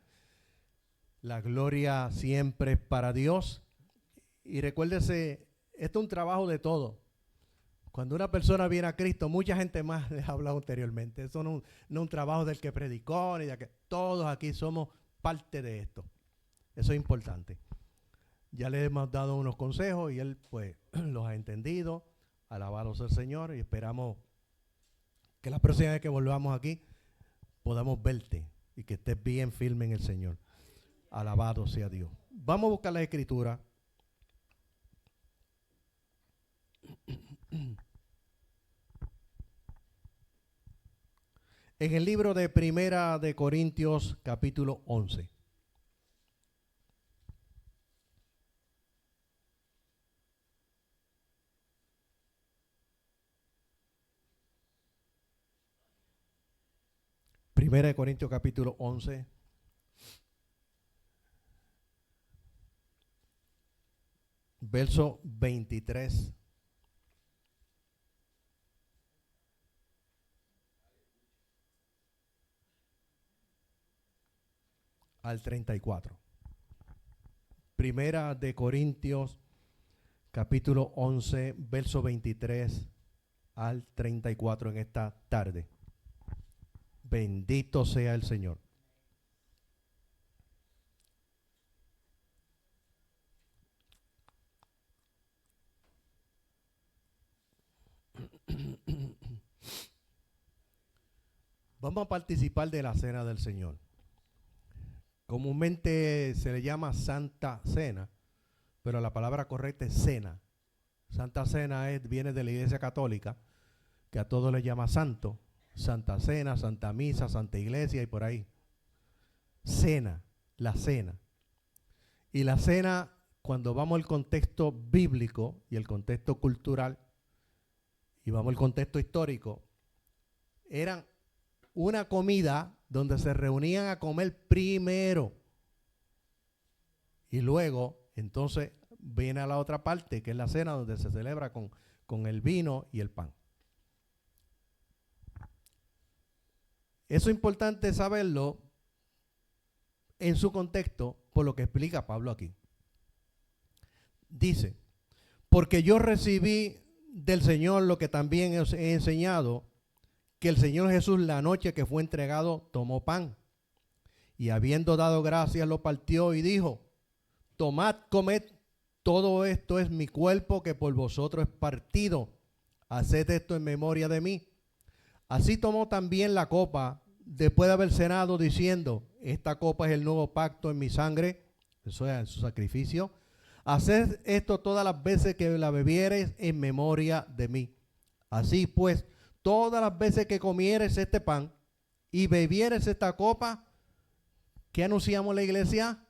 La gloria siempre es para Dios. Y recuérdese, esto es un trabajo de todo. Cuando una persona viene a Cristo, mucha gente más les ha hablado anteriormente. Eso no es un trabajo del que predicó, ni de que todos aquí somos parte de esto. Eso es importante. Ya le hemos dado unos consejos y él pues los ha entendido. Alabado sea el Señor y esperamos que la próxima vez que volvamos aquí podamos verte y que estés bien firme en el Señor. Alabado sea Dios. Vamos a buscar la Escritura. En el libro de Primera de Corintios, capítulo 11. Primera de Corintios, capítulo 11. Verso 23. Al 34. Primera de Corintios, capítulo 11, verso 23 al 34 en esta tarde. Bendito sea el Señor. Vamos a participar de la cena del Señor. Comúnmente se le llama Santa Cena, pero la palabra correcta es cena. Santa Cena viene de la Iglesia Católica, que a todos le llama santo. Santa Cena, Santa Misa, Santa Iglesia y por ahí. Cena, la cena. Y la cena, cuando vamos al contexto bíblico y el contexto cultural, y vamos al contexto histórico, eran una comida donde se reunían a comer primero y luego entonces viene a la otra parte, que es la cena donde se celebra con el vino y el pan. Eso es importante saberlo en su contexto por lo que explica Pablo aquí. Dice, porque yo recibí del Señor lo que también os he enseñado, que el Señor Jesús la noche que fue entregado tomó pan y habiendo dado gracias lo partió y dijo, tomad, comed, todo esto es mi cuerpo que por vosotros es partido, haced esto en memoria de mí. Así tomó también la copa después de haber cenado diciendo, esta copa es el nuevo pacto en mi sangre, eso es en su sacrificio. Haced esto todas las veces que la bebiereis en memoria de mí. Así pues, todas las veces que comieres este pan y bebieres esta copa, ¿qué anunciamos la iglesia?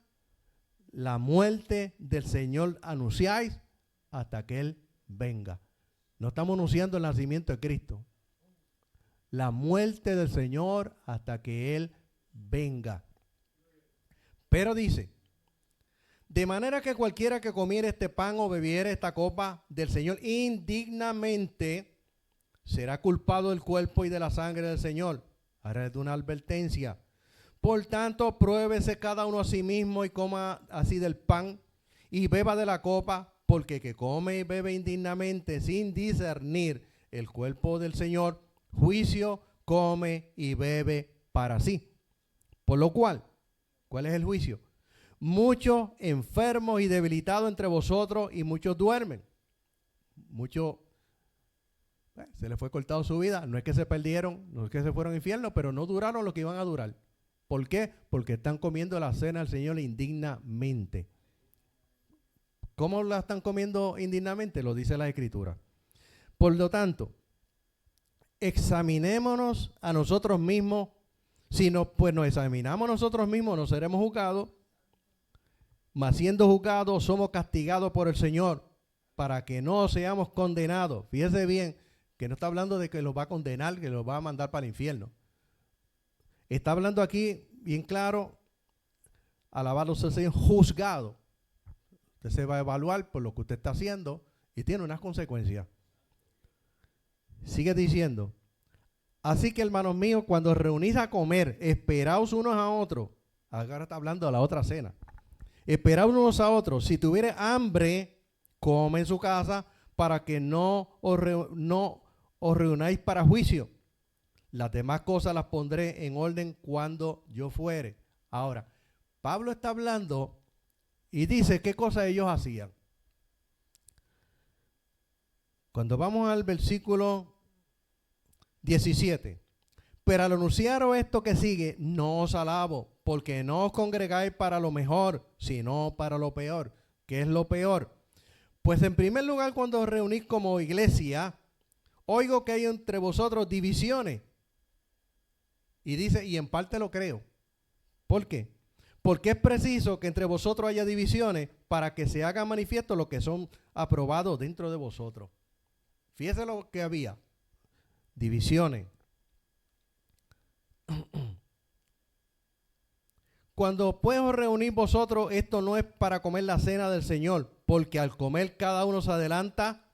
La muerte del Señor anunciáis hasta que Él venga. No estamos anunciando el nacimiento de Cristo. La muerte del Señor hasta que Él venga. Pero dice, de manera que cualquiera que comiere este pan o bebiere esta copa del Señor indignamente, será culpado del cuerpo y de la sangre del Señor. Ahora es de una advertencia. Por tanto, pruébese cada uno a sí mismo y coma así del pan y beba de la copa, porque que come y bebe indignamente sin discernir el cuerpo del Señor, juicio come y bebe para sí. Por lo cual, ¿cuál es el juicio? Muchos enfermos y debilitados entre vosotros y muchos duermen. Muchos se les fue cortado su vida. No es que se perdieron, no es que se fueron al infierno, pero no duraron lo que iban a durar. ¿Por qué? Porque están comiendo la cena del Señor indignamente. ¿Cómo la están comiendo indignamente? Lo dice la Escritura. Por lo tanto, examinémonos a nosotros mismos. Si no, pues nos examinamos a nosotros mismos, no seremos juzgados. Mas siendo juzgados, somos castigados por el Señor, para que no seamos condenados. Fíjese bien, que no está hablando de que los va a condenar, que los va a mandar para el infierno. Está hablando aquí, bien claro, alabado sea el Señor, juzgado. Usted se va a evaluar por lo que usted está haciendo y tiene unas consecuencias. Sigue diciendo, así que hermanos míos, cuando os reunís a comer, esperaos unos a otros. Ahora está hablando de la otra cena. Esperaos unos a otros. Si tuviere hambre, come en su casa para que no os reunáis para juicio. Las demás cosas las pondré en orden cuando yo fuere. Ahora, Pablo está hablando y dice qué cosas ellos hacían. Cuando vamos al versículo 17. Pero al anunciaros esto que sigue, no os alabo, porque no os congregáis para lo mejor, sino para lo peor. ¿Qué es lo peor? Pues en primer lugar, cuando os reunís como iglesia, oigo que hay entre vosotros divisiones. Y dice, y en parte lo creo. ¿Por qué? Porque es preciso que entre vosotros haya divisiones para que se haga manifiesto lo que son aprobados dentro de vosotros. Fíjese lo que había. Divisiones. Cuando pues os reunís vosotros, esto no es para comer la cena del Señor, porque al comer cada uno se adelanta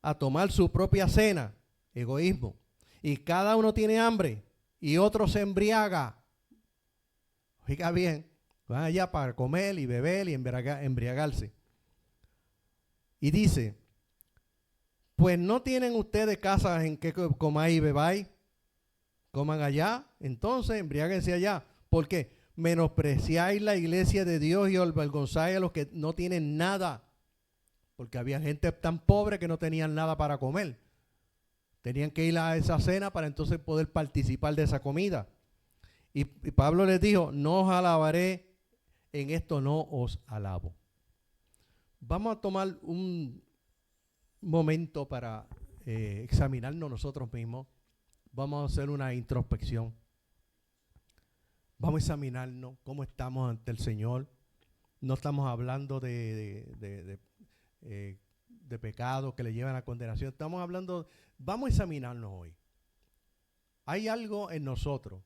a tomar su propia cena, egoísmo, y cada uno tiene hambre y otro se embriaga. Oiga bien, van allá para comer y beber y embriagarse. Y dice, pues no tienen ustedes casas en que comáis y bebáis, coman allá, entonces embriáguense allá. ¿Por qué? Menospreciáis la iglesia de Dios y avergonzáis a los que no tienen nada. Porque había gente tan pobre que no tenían nada para comer. Tenían que ir a esa cena para entonces poder participar de esa comida. Y Pablo les dijo, no os alabaré, en esto no os alabo. Vamos a tomar un momento para examinarnos nosotros mismos. Vamos a hacer una introspección. Vamos a examinarnos cómo estamos ante el Señor. No estamos hablando de pecados que le llevan a condenación. Estamos hablando, vamos a examinarnos hoy. ¿Hay algo en nosotros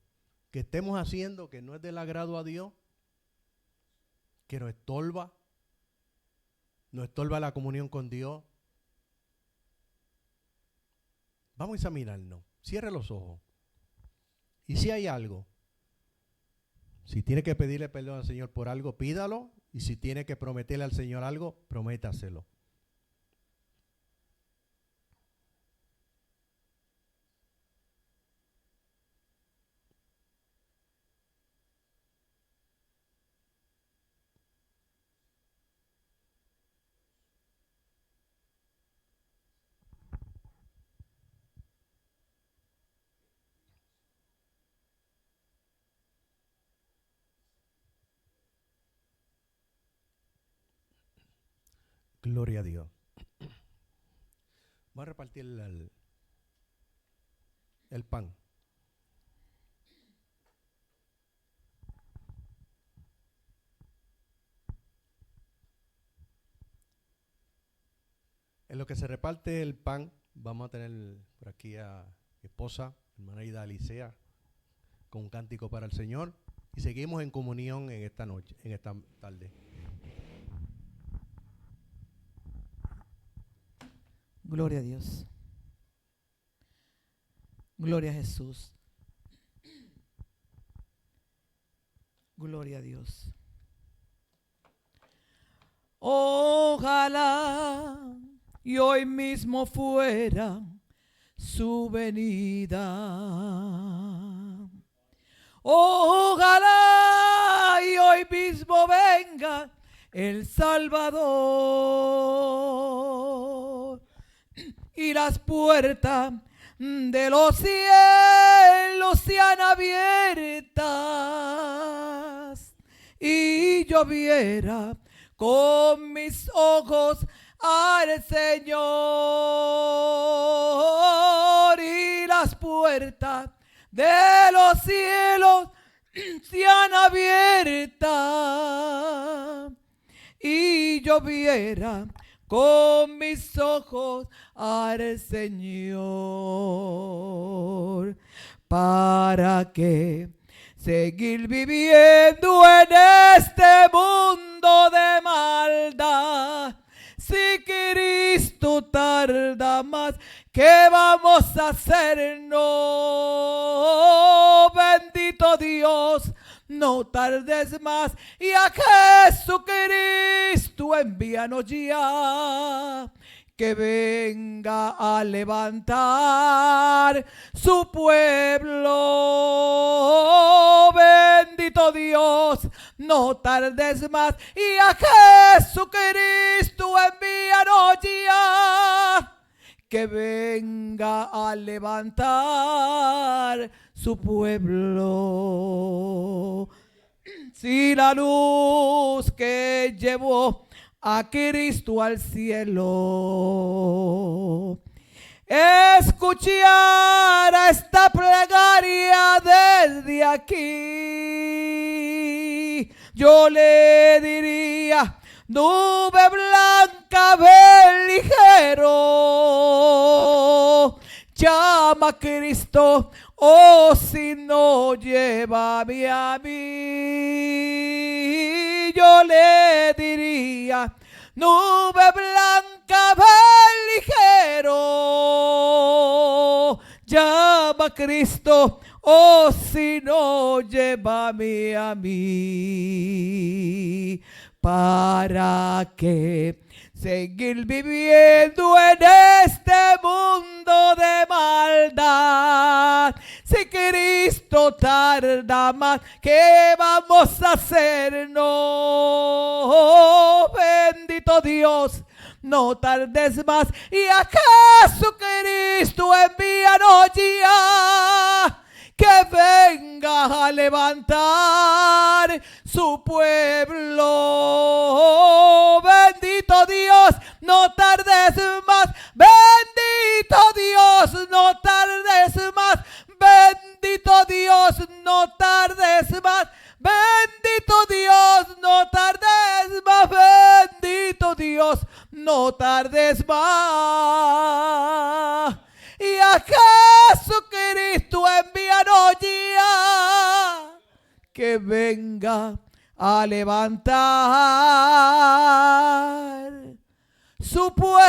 que estemos haciendo que no es del agrado a Dios? ¿Que nos estorba? nos estorba la comunión con Dios. Vamos a examinarnos. Cierre los ojos. Y si hay algo, si tiene que pedirle perdón al Señor por algo, pídalo. Y si tiene que prometerle al Señor algo, prométaselo. Gloria a Dios. Voy a repartir el pan. En lo que se reparte el pan, vamos a tener por aquí a mi esposa, hermana Ida Alicea, con un cántico para el Señor. Y seguimos en comunión en esta noche, en esta tarde. Gloria a Dios. Gloria a Jesús. Gloria a Dios. Ojalá y hoy mismo fuera su venida. Ojalá y hoy mismo venga el Salvador. Y las puertas de los cielos sean abiertas y yo viera con mis ojos al Señor, y las puertas de los cielos sean abiertas y yo viera con mis ojos al Señor. ¿Para qué seguir viviendo en este mundo de maldad? Si Cristo tarda más, ¿qué vamos a hacer? No, bendito Dios, no tardes más, y a Jesucristo envíanos ya, que venga a levantar su pueblo. Bendito Dios, no tardes más, y a Jesucristo envíanos ya, que venga a levantar su pueblo. Si la luz que llevó a Cristo al cielo escuchara esta plegaria desde aquí, yo le diría: nube blanca, ven ligero, llama a Cristo, oh, si no, llévame a mí. Yo le diría: nube blanca, ven ligero, llama a Cristo, oh, si no, llévame a mí. ¿Para qué seguir viviendo en este mundo de maldad? Si Cristo tarda más, ¿qué vamos a hacer? No, bendito Dios, no tardes más, y a Jesucristo envíanos ya, que venga a levantar su pueblo. Bendito Dios, no tardes más. Bendito Dios, no tardes más. Bendito Dios, no tardes más. Bendito Dios, no tardes más. Bendito Dios, no tardes más. Y a Jesucristo envíanos ya, que venga a levantar su pueblo.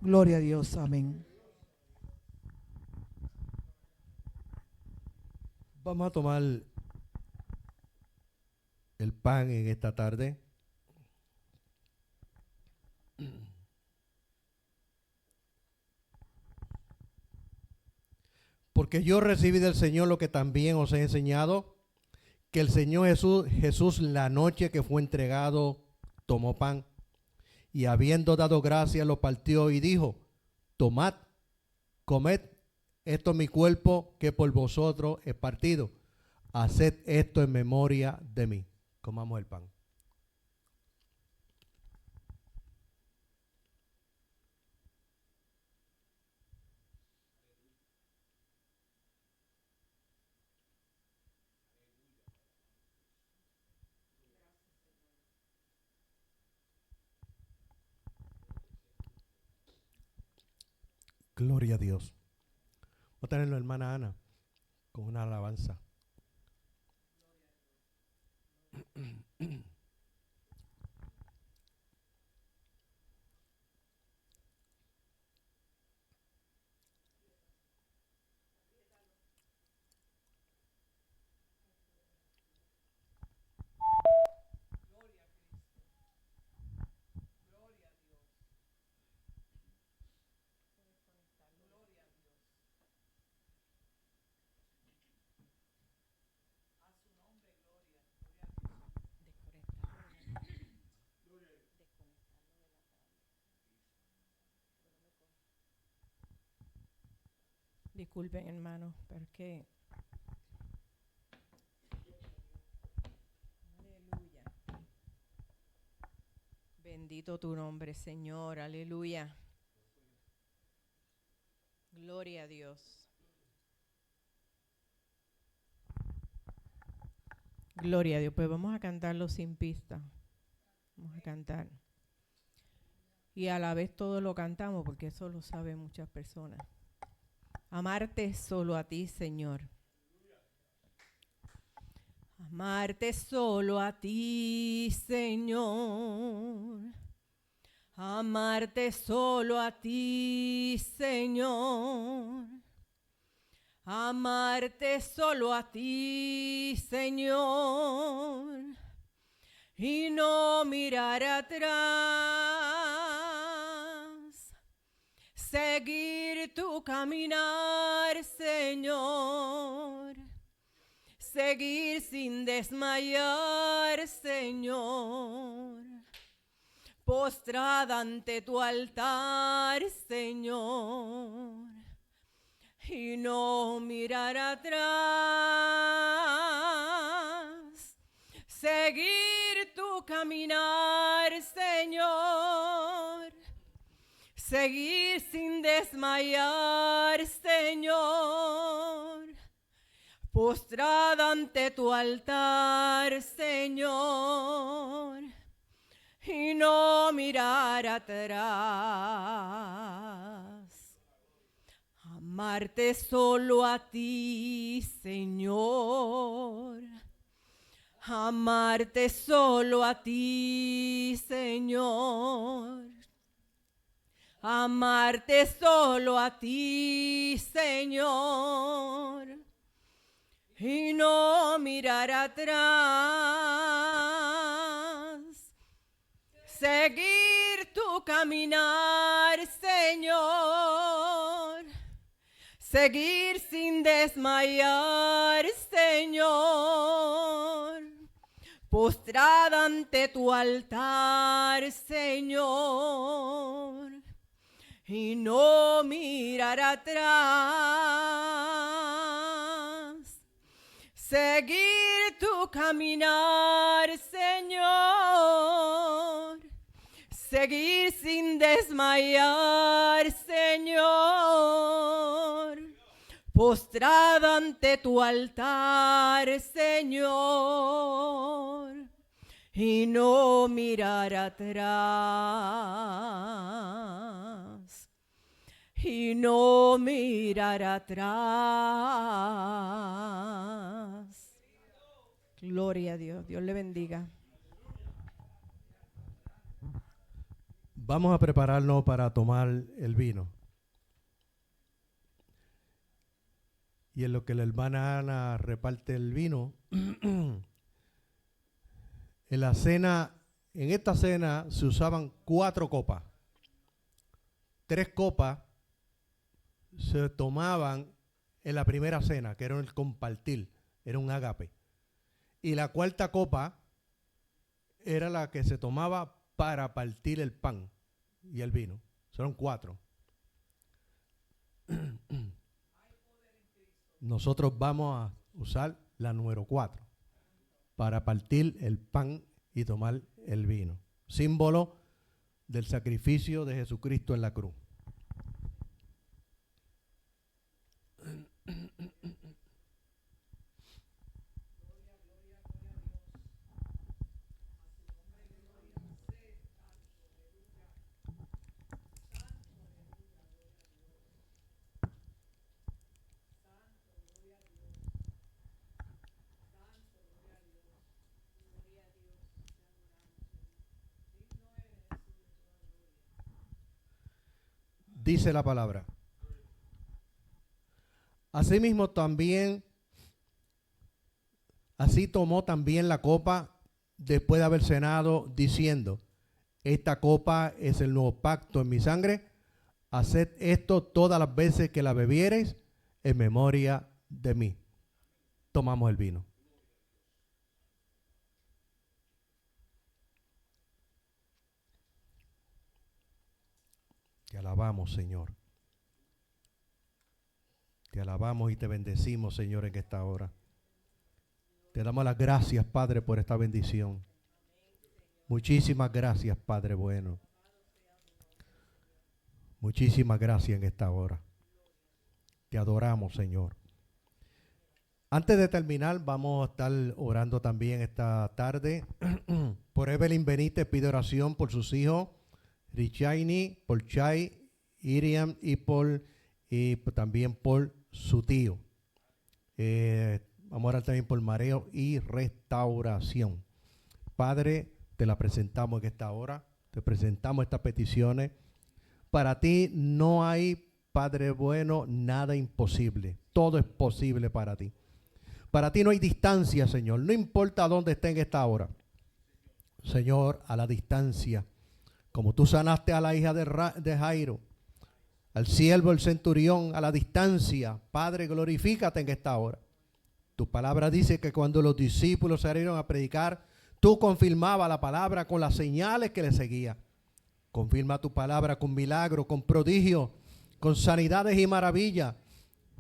Gloria a Dios, amén. Vamos a tomar el pan en esta tarde. Porque yo recibí del Señor lo que también os he enseñado, que el Señor Jesús la noche que fue entregado tomó pan y habiendo dado gracias lo partió y dijo: tomad, comed, esto es mi cuerpo que por vosotros es partido. Haced esto en memoria de mí. Comamos el pan. Gloria a Dios. Vamos a tenerlo, hermana Ana, con una alabanza. Disculpen, hermanos, porque aleluya. Bendito tu nombre, Señor, aleluya. Gloria a Dios. Gloria a Dios. Pues vamos a cantarlo sin pista. Vamos a cantar. Y a la vez todo lo cantamos porque eso lo saben muchas personas. Amarte solo a ti, Señor. Amarte solo a ti, Señor. Amarte solo a ti, Señor. Amarte solo a ti, Señor. Y no mirar atrás. Seguir tu caminar, Señor. Seguir sin desmayar, Señor. Postrada ante tu altar, Señor. Y no mirar atrás. Seguir tu caminar, Señor. Seguir sin desmayar, Señor. Postrada ante tu altar, Señor. Y no mirar atrás. Amarte solo a ti, Señor. Amarte solo a ti, Señor. Amarte solo a ti, Señor. Y no mirar atrás. Seguir tu caminar, Señor. Seguir sin desmayar, Señor. Postrada ante tu altar, Señor. Y no mirar atrás. Seguir tu caminar, Señor. Seguir sin desmayar, Señor. Postrada ante tu altar, Señor. Y no mirar atrás. Y no mirar atrás. Gloria a Dios. Dios le bendiga. Vamos a prepararnos para tomar el vino. Y en lo que la hermana Ana reparte el vino, en esta cena se usaban 4 copas. 3 copas se tomaban en la primera cena, que era el compartir, era un ágape. Y la 4ª copa era la que se tomaba para partir el pan y el vino. Son 4. Nosotros vamos a usar la número 4 para partir el pan y tomar el vino. Símbolo del sacrificio de Jesucristo en la cruz. Dice la palabra. Asimismo también, así tomó también la copa después de haber cenado, diciendo: esta copa es el nuevo pacto en mi sangre. Haced esto todas las veces que la bebiereis en memoria de mí. Tomamos el vino. Te alabamos, Señor. Te alabamos y te bendecimos, Señor, en esta hora. Te damos las gracias, Padre, por esta bendición. Muchísimas gracias, Padre bueno. Muchísimas gracias en esta hora. Te adoramos, Señor. Antes de terminar, vamos a estar orando también esta tarde. Por Evelyn Benítez pide oración por sus hijos, Richaini, por Chay, Iriam y también por su tío. Vamos a orar también por mareo y restauración. Padre, te la presentamos en esta hora. Te presentamos estas peticiones. Para ti no hay, Padre bueno, nada imposible. Todo es posible para ti. Para ti no hay distancia, Señor. No importa dónde esté en esta hora. Señor, a la distancia, como tú sanaste a la hija de Jairo, al siervo, el centurión, a la distancia, Padre, glorifícate en esta hora. Tu palabra dice que cuando los discípulos salieron a predicar, tú confirmabas la palabra con las señales que le seguían. Confirma tu palabra con milagros, con prodigios, con sanidades y maravillas,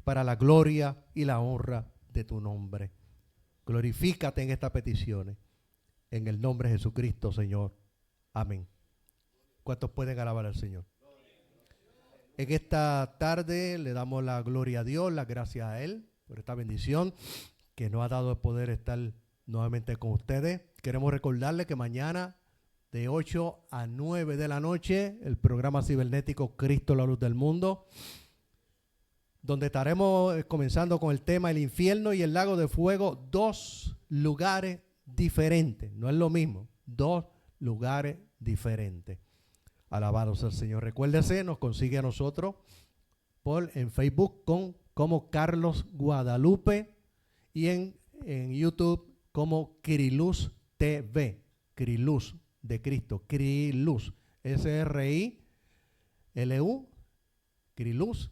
para la gloria y la honra de tu nombre. Glorifícate en estas peticiones. En el nombre de Jesucristo, Señor. Amén. ¿Cuántos pueden alabar al Señor? En esta tarde le damos la gloria a Dios, las gracias a Él por esta bendición que nos ha dado el poder estar nuevamente con ustedes. Queremos recordarles que mañana de 8 a 9 de la noche el programa cibernético Cristo la Luz del Mundo, donde estaremos comenzando con el tema el infierno y el lago de fuego, 2 lugares diferentes, no es lo mismo, 2 lugares diferentes. Alabado sea el Señor. Recuérdese, nos consigue a nosotros en Facebook como Carlos Guadalupe y en YouTube como Criluz TV. Criluz de Cristo. Criluz. S-R-I-L-U. Criluz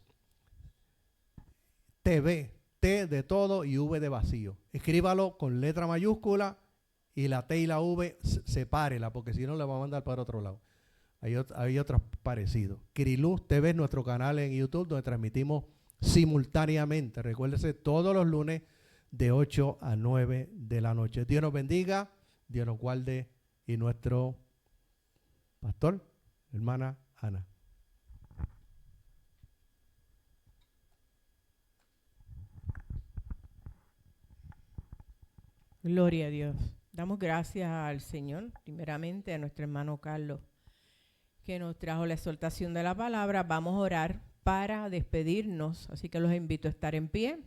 TV. T de todo y V de vacío. Escríbalo con letra mayúscula y la T y la V sepárela, porque si no le va a mandar para otro lado. Hay otros parecidos. Criluz TV es nuestro canal en YouTube donde transmitimos simultáneamente. Recuérdese, todos los lunes de 8 a 9 de la noche. Dios nos bendiga, Dios nos guarde y nuestro pastor, hermana Ana. Gloria a Dios. Damos gracias al Señor, primeramente a nuestro hermano Carlos, que nos trajo la exhortación de la palabra. Vamos a orar para despedirnos, así que los invito a estar en pie.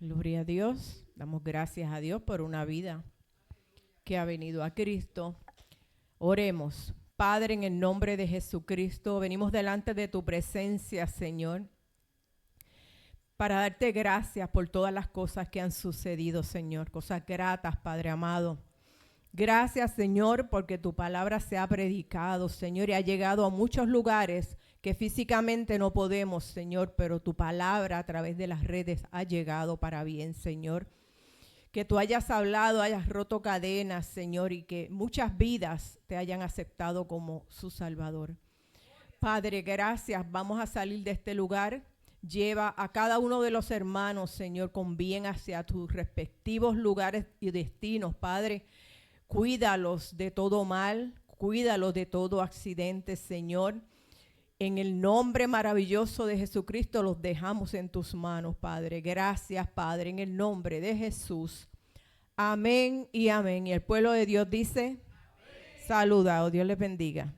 Gloria a Dios. Damos gracias a Dios por una vida que ha venido a Cristo. Oremos. Padre, en el nombre de Jesucristo, venimos delante de tu presencia, Señor, para darte gracias por todas las cosas que han sucedido, Señor. Cosas gratas, Padre amado. Gracias, Señor, porque tu palabra se ha predicado, Señor, y ha llegado a muchos lugares que físicamente no podemos, Señor, pero tu palabra a través de las redes ha llegado para bien, Señor. Que tú hayas hablado, hayas roto cadenas, Señor, y que muchas vidas te hayan aceptado como su Salvador. Padre, gracias. Vamos a salir de este lugar. Lleva a cada uno de los hermanos, Señor, con bien hacia tus respectivos lugares y destinos, Padre. Cuídalos de todo mal, cuídalos de todo accidente, Señor. En el nombre maravilloso de Jesucristo los dejamos en tus manos, Padre. Gracias, Padre, en el nombre de Jesús. Amén y amén. Y el pueblo de Dios dice, saludado. Dios les bendiga.